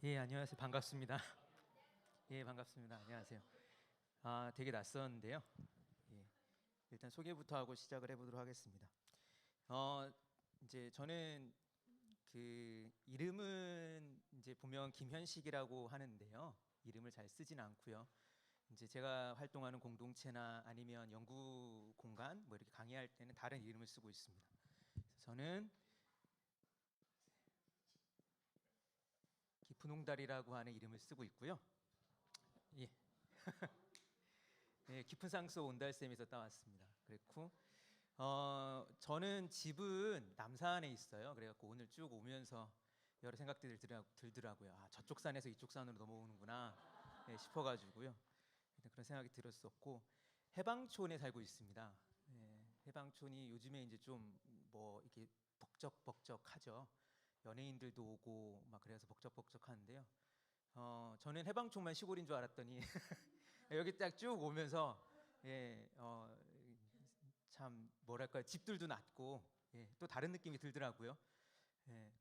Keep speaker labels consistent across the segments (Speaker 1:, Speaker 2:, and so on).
Speaker 1: 예, 안녕하세요. 반갑습니다. 예, 반갑습니다. 안녕하세요. 되게 낯선데요. 예, 일단 소개부터 하고 시작을 해보도록 하겠습니다. 어, 이제 저는 그 이름은 이제 보면 김현식이라고 하는데요. 이름을 잘 쓰진 않고요. 이제 제가 활동하는 공동체나 아니면 연구 공간 뭐 이렇게 강의할 때는 다른 이름을 쓰고 있습니다. 그래서 저는 깊은 홍다리라고 하는 이름을 쓰고 있고요. 예, 예, 깊은 상수 온달샘에서 따왔습니다. 그렇고 저는 집은 남산에 있어요. 그래갖고 오늘 쭉 오면서 여러 생각들이 들더라고요. 저쪽 산에서 이쪽 산으로 넘어오는구나 싶어가지고요. 일단 그런 생각이 들었었고, 해방촌에 살고 있습니다. 해방촌이 요즘에 이제 좀 뭐 이렇게 벅적벅적하죠. 연예인들도 오고 막 그래서 벅적벅적하는데요. 저는 해방촌만 시골인 줄 알았더니 여기 딱 쭉 오면서 예, 참 뭐랄까 집들도 낮고 또 다른 느낌이 들더라고요. 예,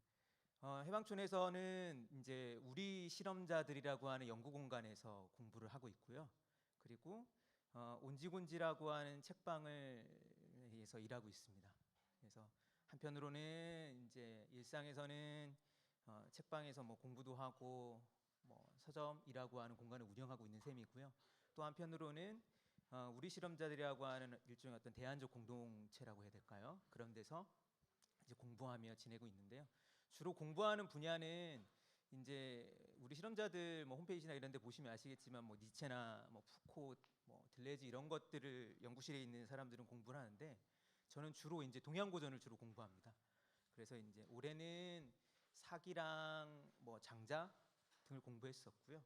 Speaker 1: 해방촌에서는 이제 우리 실험자들이라고 하는 연구 공간에서 공부를 하고 있고요. 그리고 온지곤지라고 하는 책방을에서 일하고 있습니다. 그래서 한편으로는 이제 일상에서는 책방에서 뭐 공부도 하고 뭐 서점이라고 하는 공간을 운영하고 있는 셈이고요. 또 한편으로는 우리 실험자들이라고 하는 일종의 어떤 대안적 공동체라고 해야 될까요? 그런 데서 이제 공부하며 지내고 있는데요. 주로 공부하는 분야는 이제 우리 실험자들 뭐 홈페이지나 이런 데 보시면 아시겠지만 뭐 니체나 뭐 푸코, 뭐 들레즈 이런 것들을 연구실에 있는 사람들은 공부를 하는데 저는 주로 이제 동양 고전을 주로 공부합니다. 그래서 이제 올해는 사기랑 뭐 장자 등을 공부했었고요.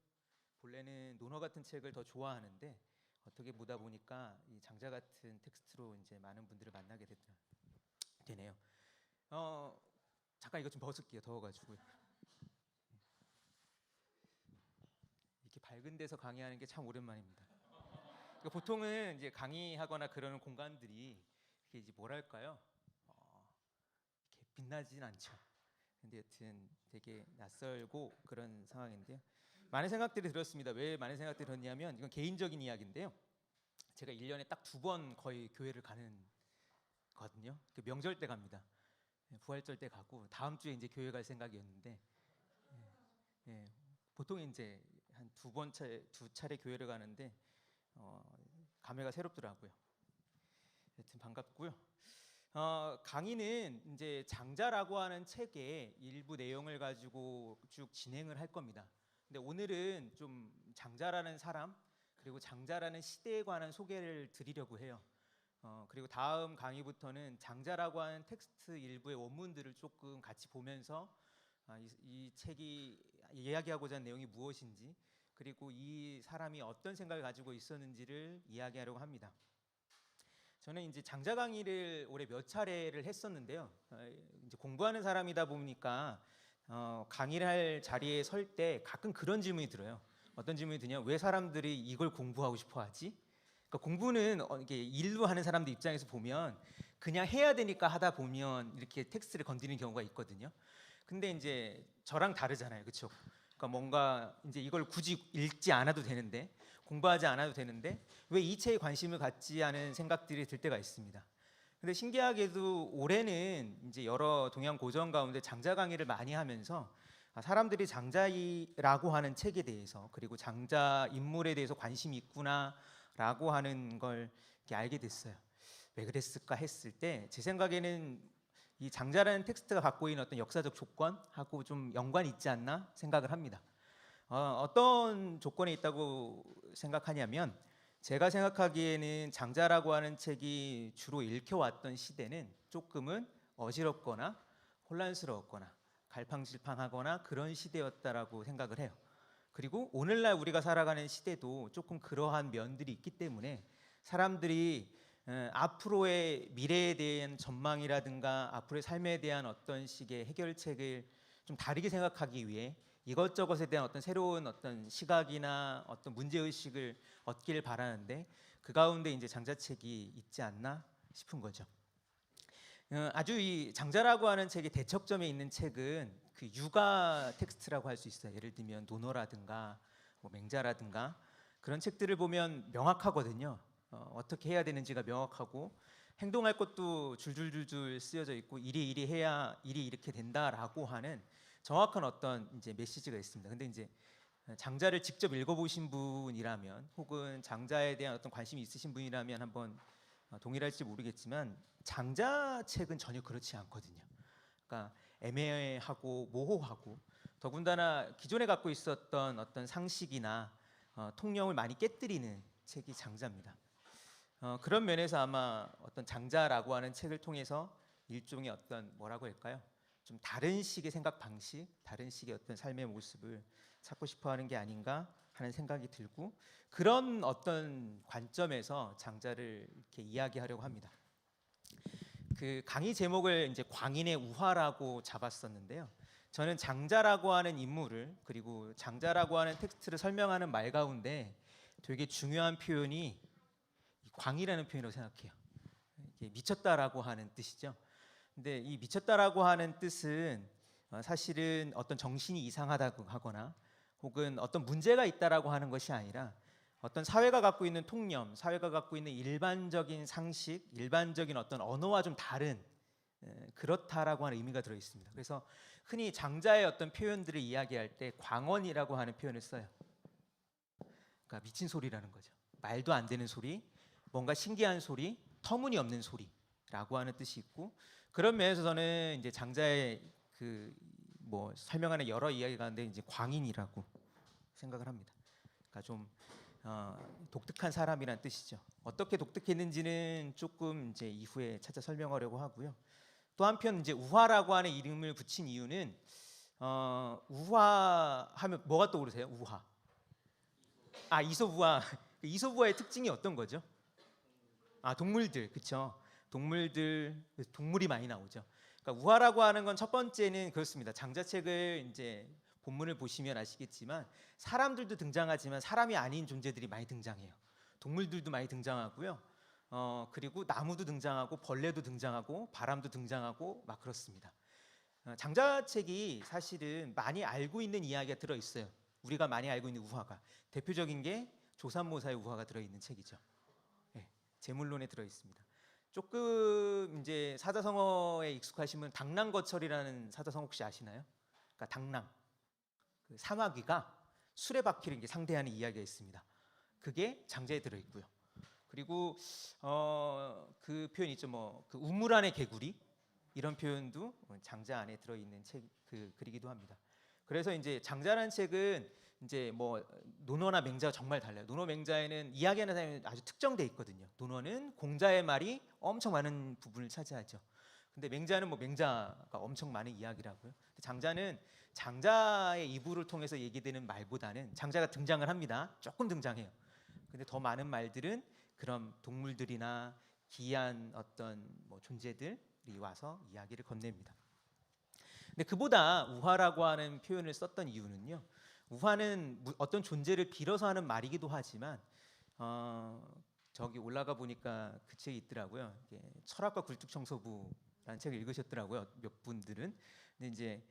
Speaker 1: 본래는 논어 같은 책을 더 좋아하는데 어떻게 보다 보니까 이 장자 같은 텍스트로 이제 많은 분들을 만나게 되네요. 잠깐 이거 좀 벗을게요. 더워가지고. 이렇게 밝은 데서 강의하는 게 참 오랜만입니다. 그러니까 보통은 이제 강의하거나 그러는 공간들이 이게 이제 뭐랄까요? 이렇게 빛나진 않죠. 근데 여튼 되게 낯설고 그런 상황인데요. 많은 생각들이 들었습니다. 왜 많은 생각들이 들었냐면 이건 개인적인 이야기인데요. 제가 1년에 딱 2번 거의 교회를 가는 거든요. 그 명절 때 갑니다. 부활절 때 가고 다음 주에 이제 교회 갈 생각이었는데 예, 보통 이제 한 두 차례 교회를 가는데 감회가 새롭더라고요. 여튼 반갑고요. 강의는 이제 장자라고 하는 책의 일부 내용을 가지고 쭉 진행을 할 겁니다. 근데 오늘은 좀 장자라는 사람 그리고 장자라는 시대에 관한 소개를 드리려고 해요. 그리고 다음 강의부터는 장자라고 하는 텍스트 일부의 원문들을 조금 같이 보면서 이 책이 이야기하고자 하는 내용이 무엇인지 그리고 이 사람이 어떤 생각을 가지고 있었는지를 이야기하려고 합니다. 저는 이제 장자 강의를 올해 몇 차례를 했었는데요. 이제 공부하는 사람이다 보니까 강의를 할 자리에 설 때 가끔 그런 질문이 들어요. 어떤 질문이 드냐? 왜 사람들이 이걸 공부하고 싶어 하지? 그러니까 공부는 이게 일로 하는 사람들 입장에서 보면 그냥 해야 되니까 하다 보면 이렇게 텍스트를 건드리는 경우가 있거든요. 근데 이제 저랑 다르잖아요, 그렇죠? 그러니까 뭔가 이제 이걸 굳이 읽지 않아도 되는데 공부하지 않아도 되는데 왜 이 책에 관심을 갖지 않은 생각들이 들 때가 있습니다. 근데 신기하게도 올해는 이제 여러 동양 고전 가운데 장자 강의를 많이 하면서 사람들이 장자라고 하는 책에 대해서 그리고 장자 인물에 대해서 관심이 있구나라고 하는 걸 이렇게 알게 됐어요. 왜 그랬을까 했을 때 제 생각에는 이 장자라는 텍스트가 갖고 있는 어떤 역사적 조건하고 좀 연관이 있지 않나 생각을 합니다. 어떤 조건이 있다고 생각하냐면 제가 생각하기에는 장자라고 하는 책이 주로 읽혀왔던 시대는 조금은 어지럽거나 혼란스러웠거나 갈팡질팡하거나 그런 시대였다라고 생각을 해요. 그리고 오늘날 우리가 살아가는 시대도 조금 그러한 면들이 있기 때문에 사람들이 앞으로의 미래에 대한 전망이라든가 앞으로의 삶에 대한 어떤 식의 해결책을 좀 다르게 생각하기 위해 이것저것에 대한 어떤 새로운 어떤 시각이나 어떤 문제의식을 얻기를 바라는데 그 가운데 이제 장자책이 있지 않나 싶은 거죠. 아주 이 장자라고 하는 책의 대척점에 있는 책은 그 육아 텍스트라고 할 수 있어요. 예를 들면 논어라든가 뭐 맹자라든가 그런 책들을 보면 명확하거든요. 어떻게 해야 되는지가 명확하고 행동할 것도 줄줄줄줄 쓰여져 있고 이리 해야 일이 이렇게 된다라고 하는 정확한 어떤 이제 메시지가 있습니다. 근데 이제 장자를 직접 읽어보신 분이라면 혹은 장자에 대한 어떤 관심이 있으신 분이라면 한번 동일할지 모르겠지만 장자 책은 전혀 그렇지 않거든요. 그러니까 애매하고 모호하고 더군다나 기존에 갖고 있었던 어떤 상식이나 통념을 많이 깨뜨리는 책이 장자입니다. 그런 면에서 아마 어떤 장자라고 하는 책을 통해서 일종의 어떤 뭐라고 할까요? 좀 다른 식의 생각 방식, 다른 식의 어떤 삶의 모습을 찾고 싶어하는 게 아닌가 하는 생각이 들고 그런 어떤 관점에서 장자를 이렇게 이야기하려고 합니다. 그 강의 제목을 이제 광인의 우화라고 잡았었는데요. 저는 장자라고 하는 인물을 그리고 장자라고 하는 텍스트를 설명하는 말 가운데 되게 중요한 표현이 광이라는 표현으로 생각해요. 이게 미쳤다라고 하는 뜻이죠. 근데 이 미쳤다라고 하는 뜻은 사실은 어떤 정신이 이상하다고 하거나 혹은 어떤 문제가 있다라고 하는 것이 아니라 어떤 사회가 갖고 있는 통념, 사회가 갖고 있는 일반적인 상식, 일반적인 어떤 언어와 좀 다른 그렇다라고 하는 의미가 들어 있습니다. 그래서 흔히 장자의 어떤 표현들을 이야기할 때 광언이라고 하는 표현을 써요. 그러니까 미친 소리라는 거죠. 말도 안 되는 소리, 뭔가 신기한 소리, 터무니없는 소리라고 하는 뜻이 있고 그런 면에서 저는 이제 장자의 그 뭐 설명하는 여러 이야기 가운데 이제 광인이라고 생각을 합니다. 그러니까 좀 독특한 사람이란 뜻이죠. 어떻게 독특했는지는 조금 이제 이후에 찾아 설명하려고 하고요. 또 한편 이제 우화라고 하는 이름을 붙인 이유는 우화하면 뭐가 떠오르세요? 우화. 이솝우화. 이솝우화의 특징이 어떤 거죠? 동물들, 그렇죠? 동물이 많이 나오죠. 그러니까 우화라고 하는 건 첫 번째는 그렇습니다. 장자책을 이제 본문을 보시면 아시겠지만 사람들도 등장하지만 사람이 아닌 존재들이 많이 등장해요. 동물들도 많이 등장하고요. 그리고 나무도 등장하고 벌레도 등장하고 바람도 등장하고 막 그렇습니다. 장자책이 사실은 많이 알고 있는 이야기가 들어 있어요. 우리가 많이 알고 있는 우화가 대표적인 게 조삼모사의 우화가 들어 있는 책이죠. 제물론에 들어 있습니다. 조금 이제 사자성어에 익숙하신 분 당랑거철이라는 사자성어 혹시 아시나요? 그러니까 당랑 그 사마귀가 수레바퀴를 상대하는 이야기가 있습니다. 그게 장자에 들어 있고요. 그리고 그 표현 있죠. 그 우물 안의 개구리 이런 표현도 장자 안에 들어 있는 책 글이기도 합니다. 그래서 이제 장자라는 책은 이제 뭐 논어나 맹자가 정말 달라요. 논어 맹자에는 이야기하는 사람이 아주 특정돼 있거든요. 논어는 공자의 말이 엄청 많은 부분을 차지하죠. 근데 맹자는 뭐 맹자가 엄청 많은 이야기라고요. 장자는 장자의 입으로 통해서 얘기되는 말보다는 장자가 등장을 합니다. 조금 등장해요. 근데 더 많은 말들은 그런 동물들이나 기이한 어떤 뭐 존재들이 와서 이야기를 건넵니다. 근데 그보다 우화라고 하는 표현을 썼던 이유는요. 우화는 어떤 존재를 빌어서 하는 말이기도 하지만 저기 올라가 보니까 그 책이 있더라고요. 철학과 굴뚝청소부라는 책을 읽으셨더라고요. 몇 분들은. 근데 이제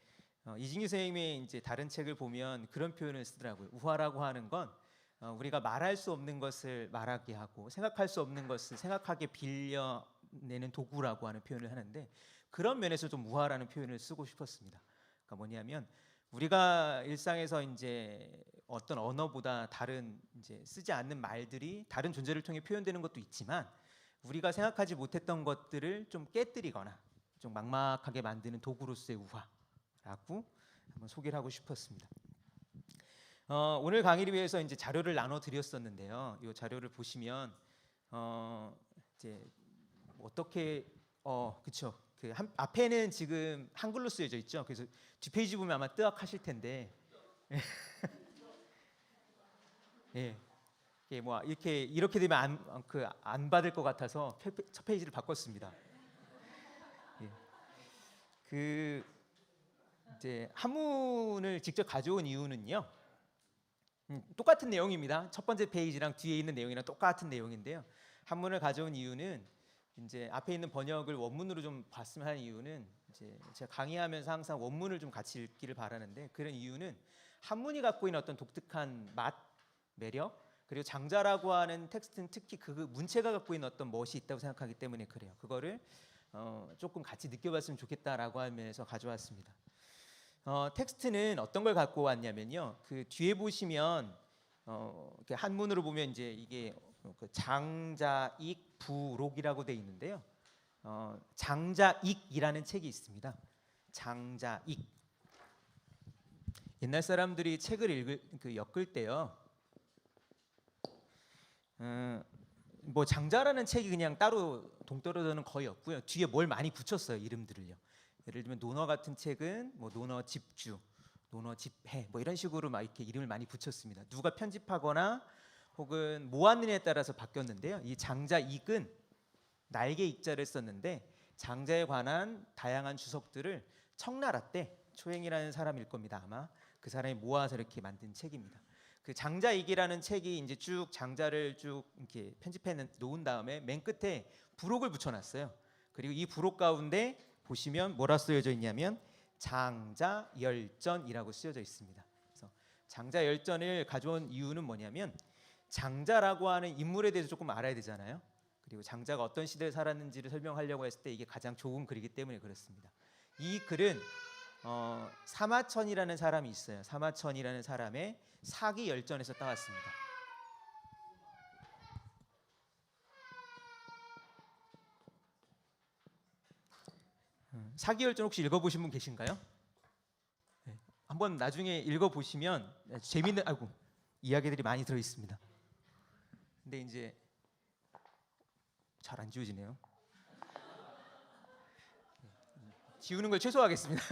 Speaker 1: 이진규 선생님의 이제 다른 책을 보면 그런 표현을 쓰더라고요. 우화라고 하는 건 우리가 말할 수 없는 것을 말하게 하고 생각할 수 없는 것을 생각하게 빌려내는 도구라고 하는 표현을 하는데 그런 면에서 좀 우화라는 표현을 쓰고 싶었습니다. 그러니까 뭐냐면 우리가 일상에서 이제 어떤 언어보다 다른 이제 쓰지 않는 말들이 다른 존재를 통해 표현되는 것도 있지만 우리가 생각하지 못했던 것들을 좀 깨뜨리거나 좀 막막하게 만드는 도구로서의 우화라고 한번 소개를 하고 싶었습니다. 오늘 강의를 위해서 이제 자료를 나눠 드렸었는데요. 이 자료를 보시면 이제 어떻게 그렇죠. 앞에는 지금 한글로 쓰여져 있죠. 그래서 뒷페이지 보면 아마 뜨악하실 텐데, 뭐 이렇게 되면 안 받을 것 같아서 첫 페이지를 바꿨습니다. 이제 한문을 직접 가져온 이유는요. 똑같은 내용입니다. 첫 번째 페이지랑 뒤에 있는 내용이랑 똑같은 내용인데요. 한문을 가져온 이유는 이제 앞에 있는 번역을 원문으로 좀 봤으면 하는 이유는 이제 제가 강의하면서 항상 원문을 좀 같이 읽기를 바라는데, 그런 이유는 한문이 갖고 있는 어떤 독특한 맛, 매력, 그리고 장자라고 하는 텍스트는 특히 그 문체가 갖고 있는 어떤 멋이 있다고 생각하기 때문에 그래요. 그거를 조금 같이 느껴봤으면 좋겠다라고 하면서 가져왔습니다. 텍스트는 어떤 걸 갖고 왔냐면요. 그 뒤에 보시면 이렇게 한문으로 보면 이제 이게 그 장자익 부록이라고 돼 있는데요. 장자익이라는 책이 있습니다. 장자익. 옛날 사람들이 책을 엮을 때요. 뭐 장자라는 책이 그냥 따로 동떨어져는 거의 없고요. 뒤에 뭘 많이 붙였어요, 이름들을요. 예를 들면 논어 같은 책은 뭐 논어 집주, 논어 집해 뭐 이런 식으로 막 이렇게 이름을 많이 붙였습니다. 누가 편집하거나 혹은 모았느냐에 따라서 바뀌었는데요. 이 장자익은 날개 익자를 썼는데 장자에 관한 다양한 주석들을 청나라 때 초행이라는 사람일 겁니다. 아마 그 사람이 모아서 이렇게 만든 책입니다. 그 장자익이라는 책이 이제 쭉 장자를 쭉 이렇게 편집해 놓은 다음에 맨 끝에 부록을 붙여놨어요. 그리고 이 부록 가운데 보시면 뭐라 쓰여져 있냐면 장자열전이라고 쓰여져 있습니다. 그래서 장자열전을 가져온 이유는 뭐냐면 장자라고 하는 인물에 대해서 조금 알아야 되잖아요. 그리고 장자가 어떤 시대에 살았는지를 설명하려고 했을 때 이게 가장 좋은 글이기 때문에 그렇습니다. 이 글은 사마천이라는 사람이 있어요. 사마천이라는 사람의 사기열전에서 따왔습니다. 사기열전 혹시 읽어보신 분 계신가요? 네. 한번 나중에 읽어보시면 재밌는 이야기들이 많이 들어 있습니다. 근데 이제 잘 안 지워지네요. 지우는 걸 최소화하겠습니다.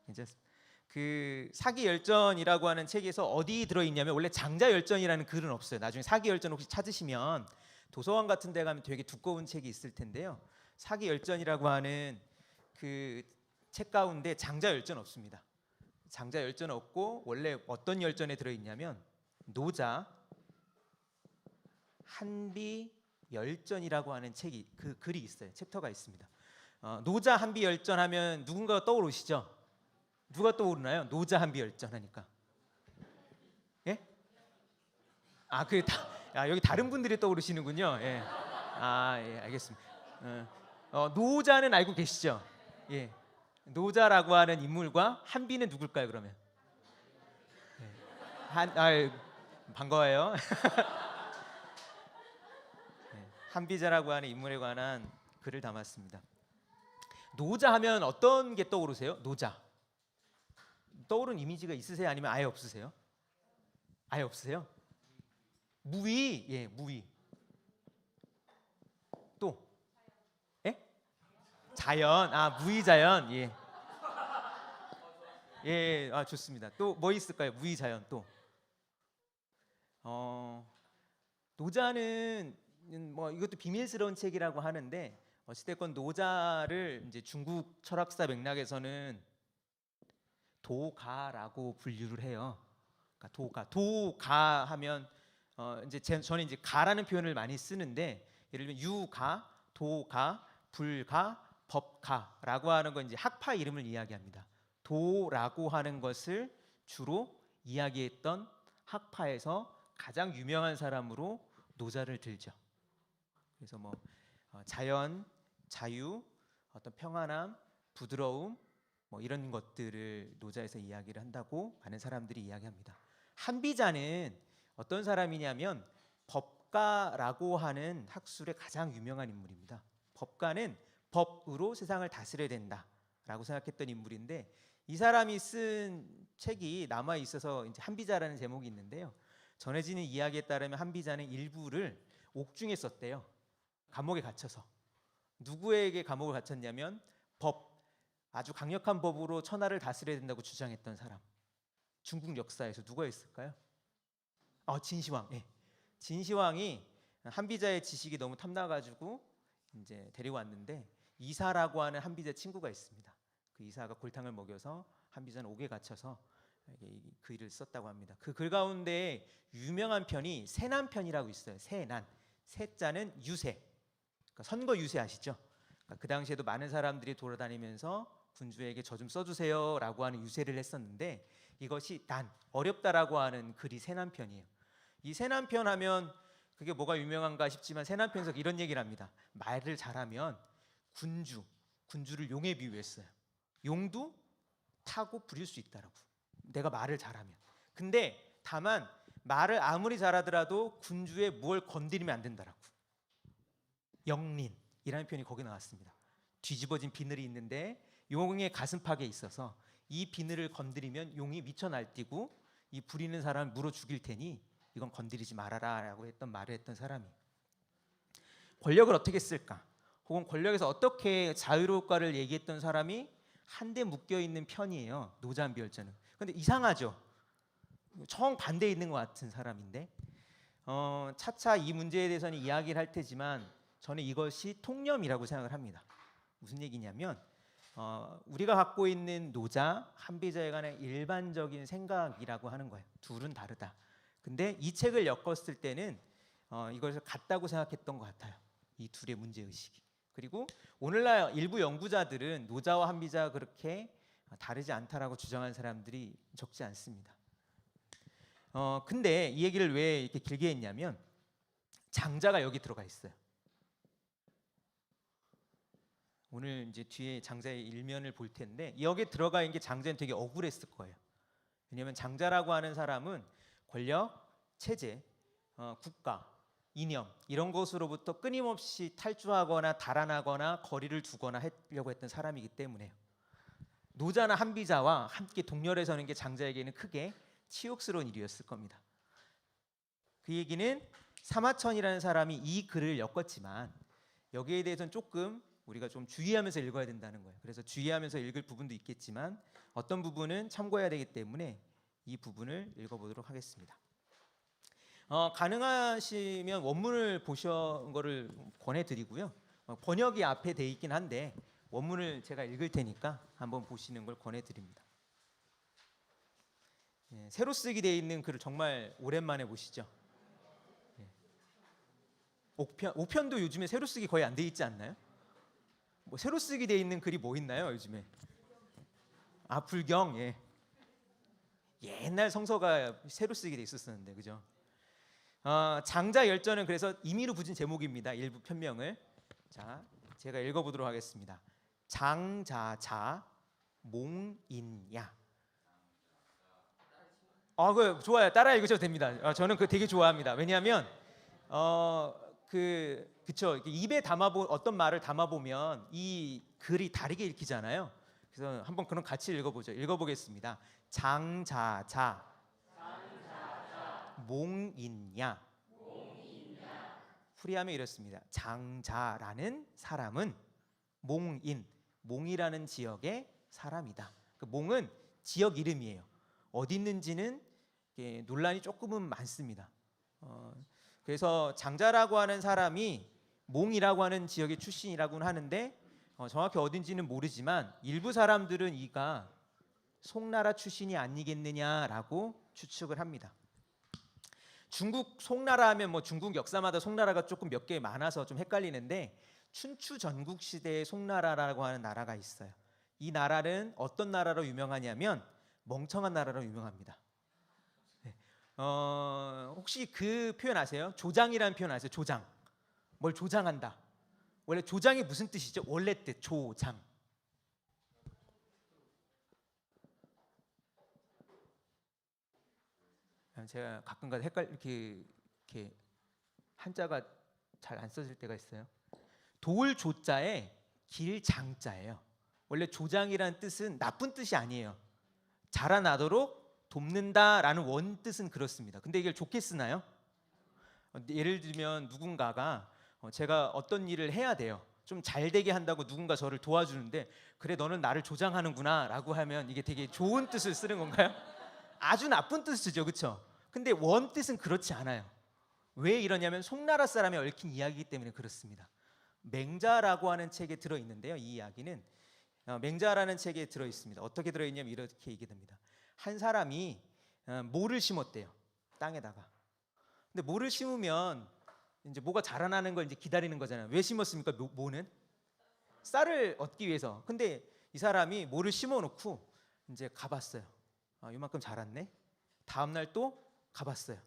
Speaker 1: 괜찮습니다. 그 사기열전이라고 하는 책에서 어디 들어있냐면 원래 장자열전이라는 글은 없어요. 나중에 사기열전 혹시 찾으시면 도서관 같은 데 가면 되게 두꺼운 책이 있을 텐데요. 사기열전이라고 하는 그 책 가운데 장자열전 없습니다. 장자열전 없고 원래 어떤 열전에 들어있냐면 노자 한비열전이라고 하는 책이 그 글이 있어요. 챕터가 있습니다. 노자 한비열전 하면 누군가가 떠오르시죠? 누가 떠오르나요? 노자 한비열전 하니까. 예? 여기 다른 분들이 떠오르시는군요. 예. 예, 알겠습니다. 노자는 알고 계시죠? 예. 노자라고 하는 인물과 한비는 누굴까요, 그러면? 예. 반가워요. 예. 한비자라고 하는 인물에 관한 글을 담았습니다. 노자 하면 어떤 게 떠오르세요? 노자. 떠오르는 이미지가 있으세요? 아니면 아예 없으세요? 아예 없으세요? 무위, 예, 무위. 또, 예? 자연, 무위자연, 예, 예, 좋습니다. 또 뭐 있을까요? 무위자연 또. 노자는 뭐 이것도 비밀스러운 책이라고 하는데 어찌됐건 노자를 이제 중국 철학사 맥락에서는 도가라고 분류를 해요. 그러니까 도가 하면 저는 이제 가라는 표현을 많이 쓰는데 예를 들면 유가, 도가, 불가, 법가라고 하는 건 이제 학파 이름을 이야기합니다. 도라고 하는 것을 주로 이야기했던 학파에서 가장 유명한 사람으로 노자를 들죠. 그래서 뭐 자연, 자유, 어떤 평안함, 부드러움 뭐 이런 것들을 노자에서 이야기를 한다고 많은 사람들이 이야기합니다. 한비자는 어떤 사람이냐면 법가라고 하는 학술의 가장 유명한 인물입니다. 법가는 법으로 세상을 다스려야 된다라고 생각했던 인물인데 이 사람이 쓴 책이 남아 있어서 이제 한비자라는 제목이 있는데요. 전해지는 이야기에 따르면 한비자는 일부를 옥중에 썼대요. 감옥에 갇혀서. 누구에게 감옥을 갇혔냐면 아주 강력한 법으로 천하를 다스려야 된다고 주장했던 사람. 중국 역사에서 누가 있을까요? 진시황. 예. 진시황이 한비자의 지식이 너무 탐나가지고 이제 데리고 왔는데 이사라고 하는 한비자 친구가 있습니다. 그 이사가 골탕을 먹여서 한비자는 옥에 갇혀서 이 글을 썼다고 합니다. 그 글 가운데 유명한 편이 세난편이라고 있어요. 세난. 세자는 유세, 그러니까 선거 유세 아시죠? 그러니까 그 당시에도 많은 사람들이 돌아다니면서 군주에게 저 좀 써주세요라고 하는 유세를 했었는데 이것이 난 어렵다라고 하는 글이 세난편이에요. 이 세난편 하면 그게 뭐가 유명한가 싶지만 세난편에서 이런 얘기를 합니다. 말을 잘하면 군주를 용에 비유했어요. 용도 타고 부릴 수 있다라고. 내가 말을 잘하면. 근데 다만 말을 아무리 잘하더라도 군주에 뭘 건드리면 안 된다라고. 영린이라는 표현이 거기 나왔습니다. 뒤집어진 비늘이 있는데 용의 가슴팍에 있어서 이 비늘을 건드리면 용이 미쳐 날뛰고 이 부리는 사람을 물어 죽일 테니 이건 건드리지 말아라라고 했던 말을 했던 사람이. 권력을 어떻게 쓸까? 혹은 권력에서 어떻게 자유로울까를 얘기했던 사람이 한데 묶여 있는 편이에요. 노자한비열전은. 근데 이상하죠. 정반대에 있는 것 같은 사람인데 차차 이 문제에 대해서는 이야기를 할 테지만 저는 이것이 통념이라고 생각을 합니다. 무슨 얘기냐면 우리가 갖고 있는 노자, 한비자에 관한 일반적인 생각이라고 하는 거예요. 둘은 다르다. 근데 이 책을 엮었을 때는 이것을 같다고 생각했던 것 같아요. 이 둘의 문제의식이. 그리고 오늘날 일부 연구자들은 노자와 한비자가 그렇게 다르지 않다라고 주장한 사람들이 적지 않습니다. 근데 이 얘기를 왜 이렇게 길게 했냐면 장자가 여기 들어가 있어요. 오늘 이제 뒤에 장자의 일면을 볼 텐데 여기에 들어가 있는 게 장자는 되게 억울했을 거예요. 왜냐하면 장자라고 하는 사람은 권력, 체제, 국가, 이념 이런 것으로부터 끊임없이 탈주하거나 달아나거나 거리를 두거나 하려고 했던 사람이기 때문에요. 노자나 한비자와 함께 동렬에 서는 게 장자에게는 크게 치욕스러운 일이었을 겁니다. 그 얘기는 사마천이라는 사람이 이 글을 엮었지만 여기에 대해서는 조금 우리가 좀 주의하면서 읽어야 된다는 거예요. 그래서 주의하면서 읽을 부분도 있겠지만 어떤 부분은 참고해야 되기 때문에 이 부분을 읽어보도록 하겠습니다. 가능하시면 원문을 보시는 거를 권해드리고요. 번역이 앞에 돼 있긴 한데 원문을 제가 읽을 테니까 한번 보시는 걸 권해드립니다. 새로 쓰기 돼 있는 글을 정말 오랜만에 보시죠. 옥편도 요즘에 새로 쓰기 거의 안 돼 있지 않나요? 뭐 새로 쓰기 돼 있는 글이 뭐 있나요 요즘에? 불경. 옛날 성서가 새로 쓰기 돼 있었었는데 그죠? 장자 열전은 그래서 임의로 붙인 제목입니다. 일부 편명을. 자, 제가 읽어보도록 하겠습니다. 장자자 몽인야. 그 좋아요. 따라 읽으셔도 됩니다. 저는 그 되게 좋아합니다. 왜냐하면 그쵸. 입에 어떤 말을 담아보면 이 글이 다르게 읽히잖아요. 그래서 한번 그럼 같이 읽어보죠. 읽어보겠습니다. 장자자 몽인야. 풀이하면 이렇습니다. 장자라는 사람은 몽이라는 지역의 사람이다. 그 몽은 지역 이름이에요. 어디 있는지는 논란이 조금은 많습니다. 그래서 장자라고 하는 사람이 몽이라고 하는 지역의 출신이라고는 하는데 정확히 어딘지는 모르지만 일부 사람들은 이가 송나라 출신이 아니겠느냐라고 추측을 합니다. 중국 송나라 하면 뭐 중국 역사마다 송나라가 조금 몇 개 많아서 좀 헷갈리는데 춘추 전국 시대의 송나라라고 하는 나라가 있어요. 이 나라는 어떤 나라로 유명하냐면 멍청한 나라로 유명합니다. 혹시 그 표현 아세요? 조장이라는 표현 아세요? 조장. 뭘 조장한다. 원래 조장이 무슨 뜻이죠? 원래 뜻 조장. 제가 가끔가다 이렇게 한자가 잘 안 써질 때가 있어요. 도울 조자에 길 장자예요. 원래 조장이라는 뜻은 나쁜 뜻이 아니에요. 자라나도록 돕는다라는 원뜻은 그렇습니다. 근데 이걸 좋게 쓰나요? 예를 들면 누군가가 제가 어떤 일을 해야 돼요. 좀 잘 되게 한다고 누군가 저를 도와주는데 그래 너는 나를 조장하는구나 라고 하면 이게 되게 좋은 뜻을 쓰는 건가요? 아주 나쁜 뜻을 쓰죠. 그렇죠? 근데 원뜻은 그렇지 않아요. 왜 이러냐면 송나라 사람이 얽힌 이야기이기 때문에 그렇습니다. 맹자라고 하는 책에 들어있는데요. 이 이야기는 맹자라는 책에 들어있습니다. 어떻게 들어있냐면 이렇게 얘기됩니다. 한 사람이 모를 심었대요. 땅에다가. 근데 모를 심으면 이제 모가 자라나는 걸 이제 기다리는 거잖아요. 왜 심었습니까? 모는 쌀을 얻기 위해서. 근데 이 사람이 모를 심어놓고 이제 가봤어요. 이만큼 자랐네. 다음 날 또 가봤어요.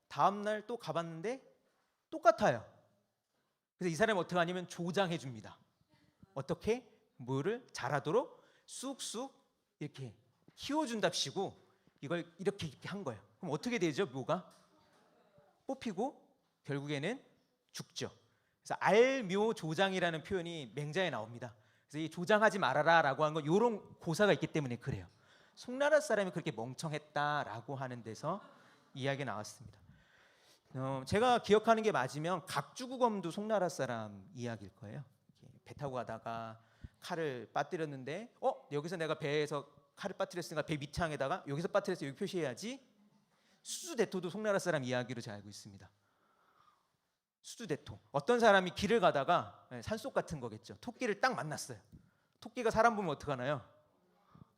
Speaker 1: 다음 날 또 가봤는데 똑같아요. 그래서 이 사람이 어떻게 하냐면 조장해 줍니다. 어떻게? 모를 자라도록 쑥쑥 이렇게 키워준답시고 이걸 이렇게 한 거예요. 그럼 어떻게 되죠? 묘가 뽑히고 결국에는 죽죠. 그래서 알묘조장이라는 표현이 맹자에 나옵니다. 그래서 이 조장하지 말아라라고 하는 건 이런 고사가 있기 때문에 그래요. 송나라 사람이 그렇게 멍청했다라고 하는 데서 이야기가 나왔습니다. 제가 기억하는 게 맞으면 각주구검도 송나라 사람 이야기일 거예요. 배 타고 가다가 칼을 빠뜨렸는데 여기서 내가 배에서 칼을 빠뜨렸으니까 배 밑창에다가 여기서 빠뜨렸어 여기 표시해야지. 수주대토도 송나라 사람 이야기로 제가 알고 있습니다. 수주대토. 어떤 사람이 길을 가다가 산속 같은 거겠죠. 토끼를 딱 만났어요. 토끼가 사람 보면 어떡하나요?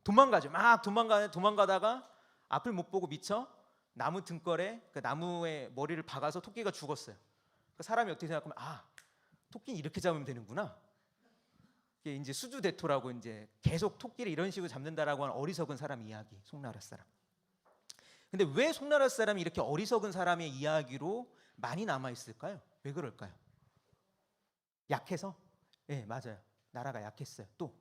Speaker 1: 도망가죠. 막 도망가다가 앞을 못 보고 미쳐 나무 등걸에 그 나무에 머리를 박아서 토끼가 죽었어요. 그 사람이 어떻게 생각하면 토끼는 이렇게 잡으면 되는구나. 이게 이제 수주대토라고 이제 계속 토끼를 이런 식으로 잡는다라고 하는 어리석은 사람 이야기. 송나라 사람. 근데 왜 송나라 사람이 이렇게 어리석은 사람의 이야기로 많이 남아 있을까요? 왜 그럴까요? 약해서? 네, 맞아요. 나라가 약했어요. 또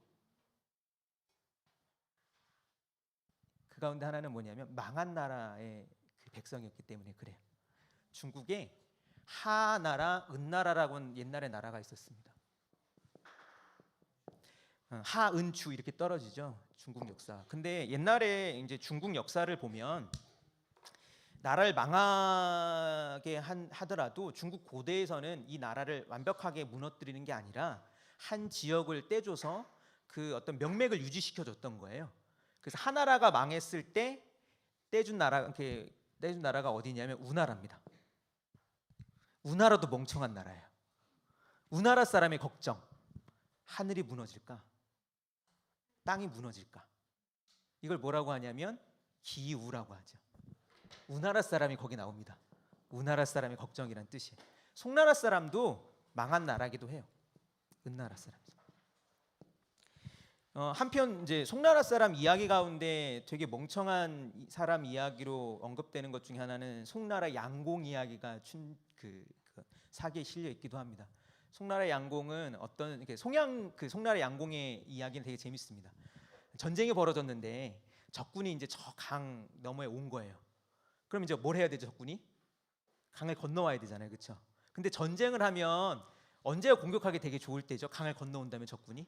Speaker 1: 그 가운데 하나는 뭐냐면 망한 나라의 그 백성이었기 때문에 그래요. 중국에 하나라, 은나라라고 옛날에 나라가 있었습니다. 하은추 이렇게 떨어지죠. 중국 역사. 근데 옛날에 이제 중국 역사를 보면 나라를 망하게 하더라도 중국 고대에서는 이 나라를 완벽하게 무너뜨리는 게 아니라 한 지역을 떼줘서 그 어떤 명맥을 유지시켜줬던 거예요. 그래서 하나라가 망했을 때 떼준 나라가 어디냐면 우나라입니다. 우나라도 멍청한 나라예요. 우나라 사람의 걱정. 하늘이 무너질까? 땅이 무너질까? 이걸 뭐라고 하냐면 기우라고 하죠. 우나라 사람이 거기 나옵니다. 우나라 사람의 걱정이란 뜻이에요. 송나라 사람도 망한 나라기도 해요. 은나라 사람. 한편 이제 송나라 사람 이야기 가운데 되게 멍청한 사람 이야기로 언급되는 것 중에 하나는 송나라 양공 이야기가 그 사기에 실려 있기도 합니다. 송나라 양공은 어떤 송나라 양공의 이야기는 되게 재밌습니다. 전쟁이 벌어졌는데 적군이 이제 저 강 너머에 온 거예요. 그럼 이제 뭘 해야 되죠, 적군이? 강을 건너와야 되잖아요, 그렇죠? 근데 전쟁을 하면 언제가 공격하기 되게 좋을 때죠? 강을 건너온다면 적군이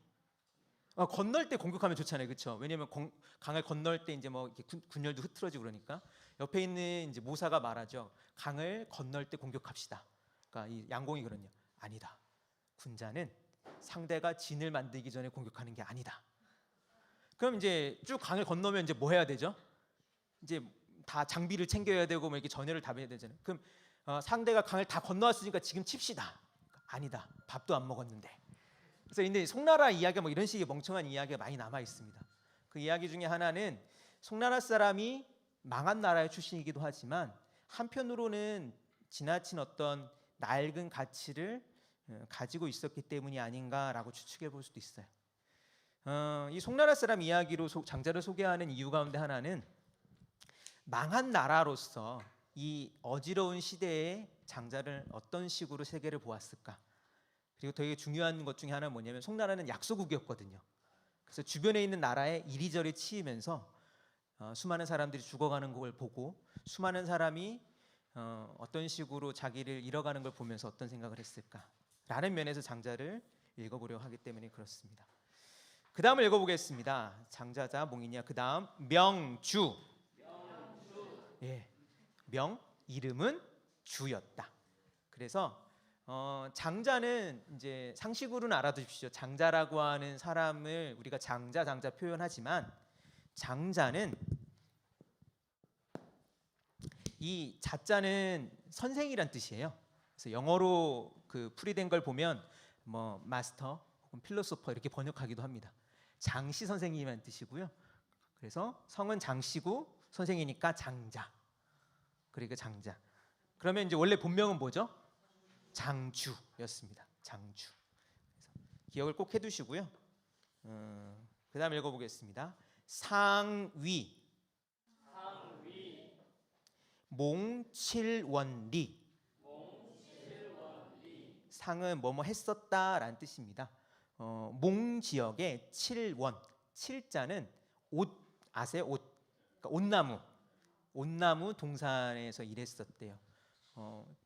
Speaker 1: 건널 때 공격하면 좋잖아요, 그렇죠? 왜냐하면 강을 건널 때 이제 뭐 이렇게 군열도 흐트러지고 그러니까 옆에 있는 이제 모사가 말하죠. 강을 건널 때 공격합시다. 그러니까 이 양공이 그러냐? 아니다. 군자는 상대가 진을 만들기 전에 공격하는 게 아니다. 그럼 이제 쭉 강을 건너면 이제 뭐 해야 되죠? 이제 다 장비를 챙겨야 되고 뭐 이렇게 전열을 다 해야 되잖아요. 그럼 상대가 강을 다 건너왔으니까 지금 칩시다. 아니다. 밥도 안 먹었는데. 그래서 근데 송나라 이야기가 뭐 이런 식의 멍청한 이야기가 많이 남아 있습니다. 그 이야기 중에 하나는 송나라 사람이 망한 나라의 출신이기도 하지만 한편으로는 지나친 어떤 낡은 가치를 가지고 있었기 때문이 아닌가라고 추측해 볼 수도 있어요. 이 송나라 사람 이야기로 장자를 소개하는 이유 가운데 하나는 망한 나라로서 이 어지러운 시대에 장자를 어떤 식으로 세계를 보았을까. 그리고 되게 중요한 것 중에 하나는 뭐냐면 송나라는 약소국이었거든요. 그래서 주변에 있는 나라에 이리저리 치이면서 수많은 사람들이 죽어가는 걸 보고 수많은 사람이 어떤 식으로 자기를 잃어가는 걸 보면서 어떤 생각을 했을까라는 면에서 장자를 읽어보려고 하기 때문에 그렇습니다. 그 다음을 읽어보겠습니다. 장자자 몽이냐. 그 다음 명주. 예, 명 이름은 주였다. 그래서 장자는 이제 상식으로는 알아두십시오. 장자라고 하는 사람을 우리가 장자 표현하지만 장자는 이 자자는 선생이란 뜻이에요. 그래서 영어로 그 풀이된 걸 보면 뭐 마스터 혹은 필로소퍼 이렇게 번역하기도 합니다. 장씨 선생님이라는 뜻이고요. 그래서 성은 장씨고 선생이니까 장자. 그리고 장자. 그러면 이제 원래 본명은 뭐죠? 장주였습니다. 장주. 그래서 기억을 꼭 해두시고요. 그다음 읽어보겠습니다. 상위 몽칠원리. 상은 뭐뭐 했었다라는 뜻입니다. 몽 지역의 칠원, 칠자는 옷 아세요? 옷, 그러니까 온나무 동산에서 일했었대요.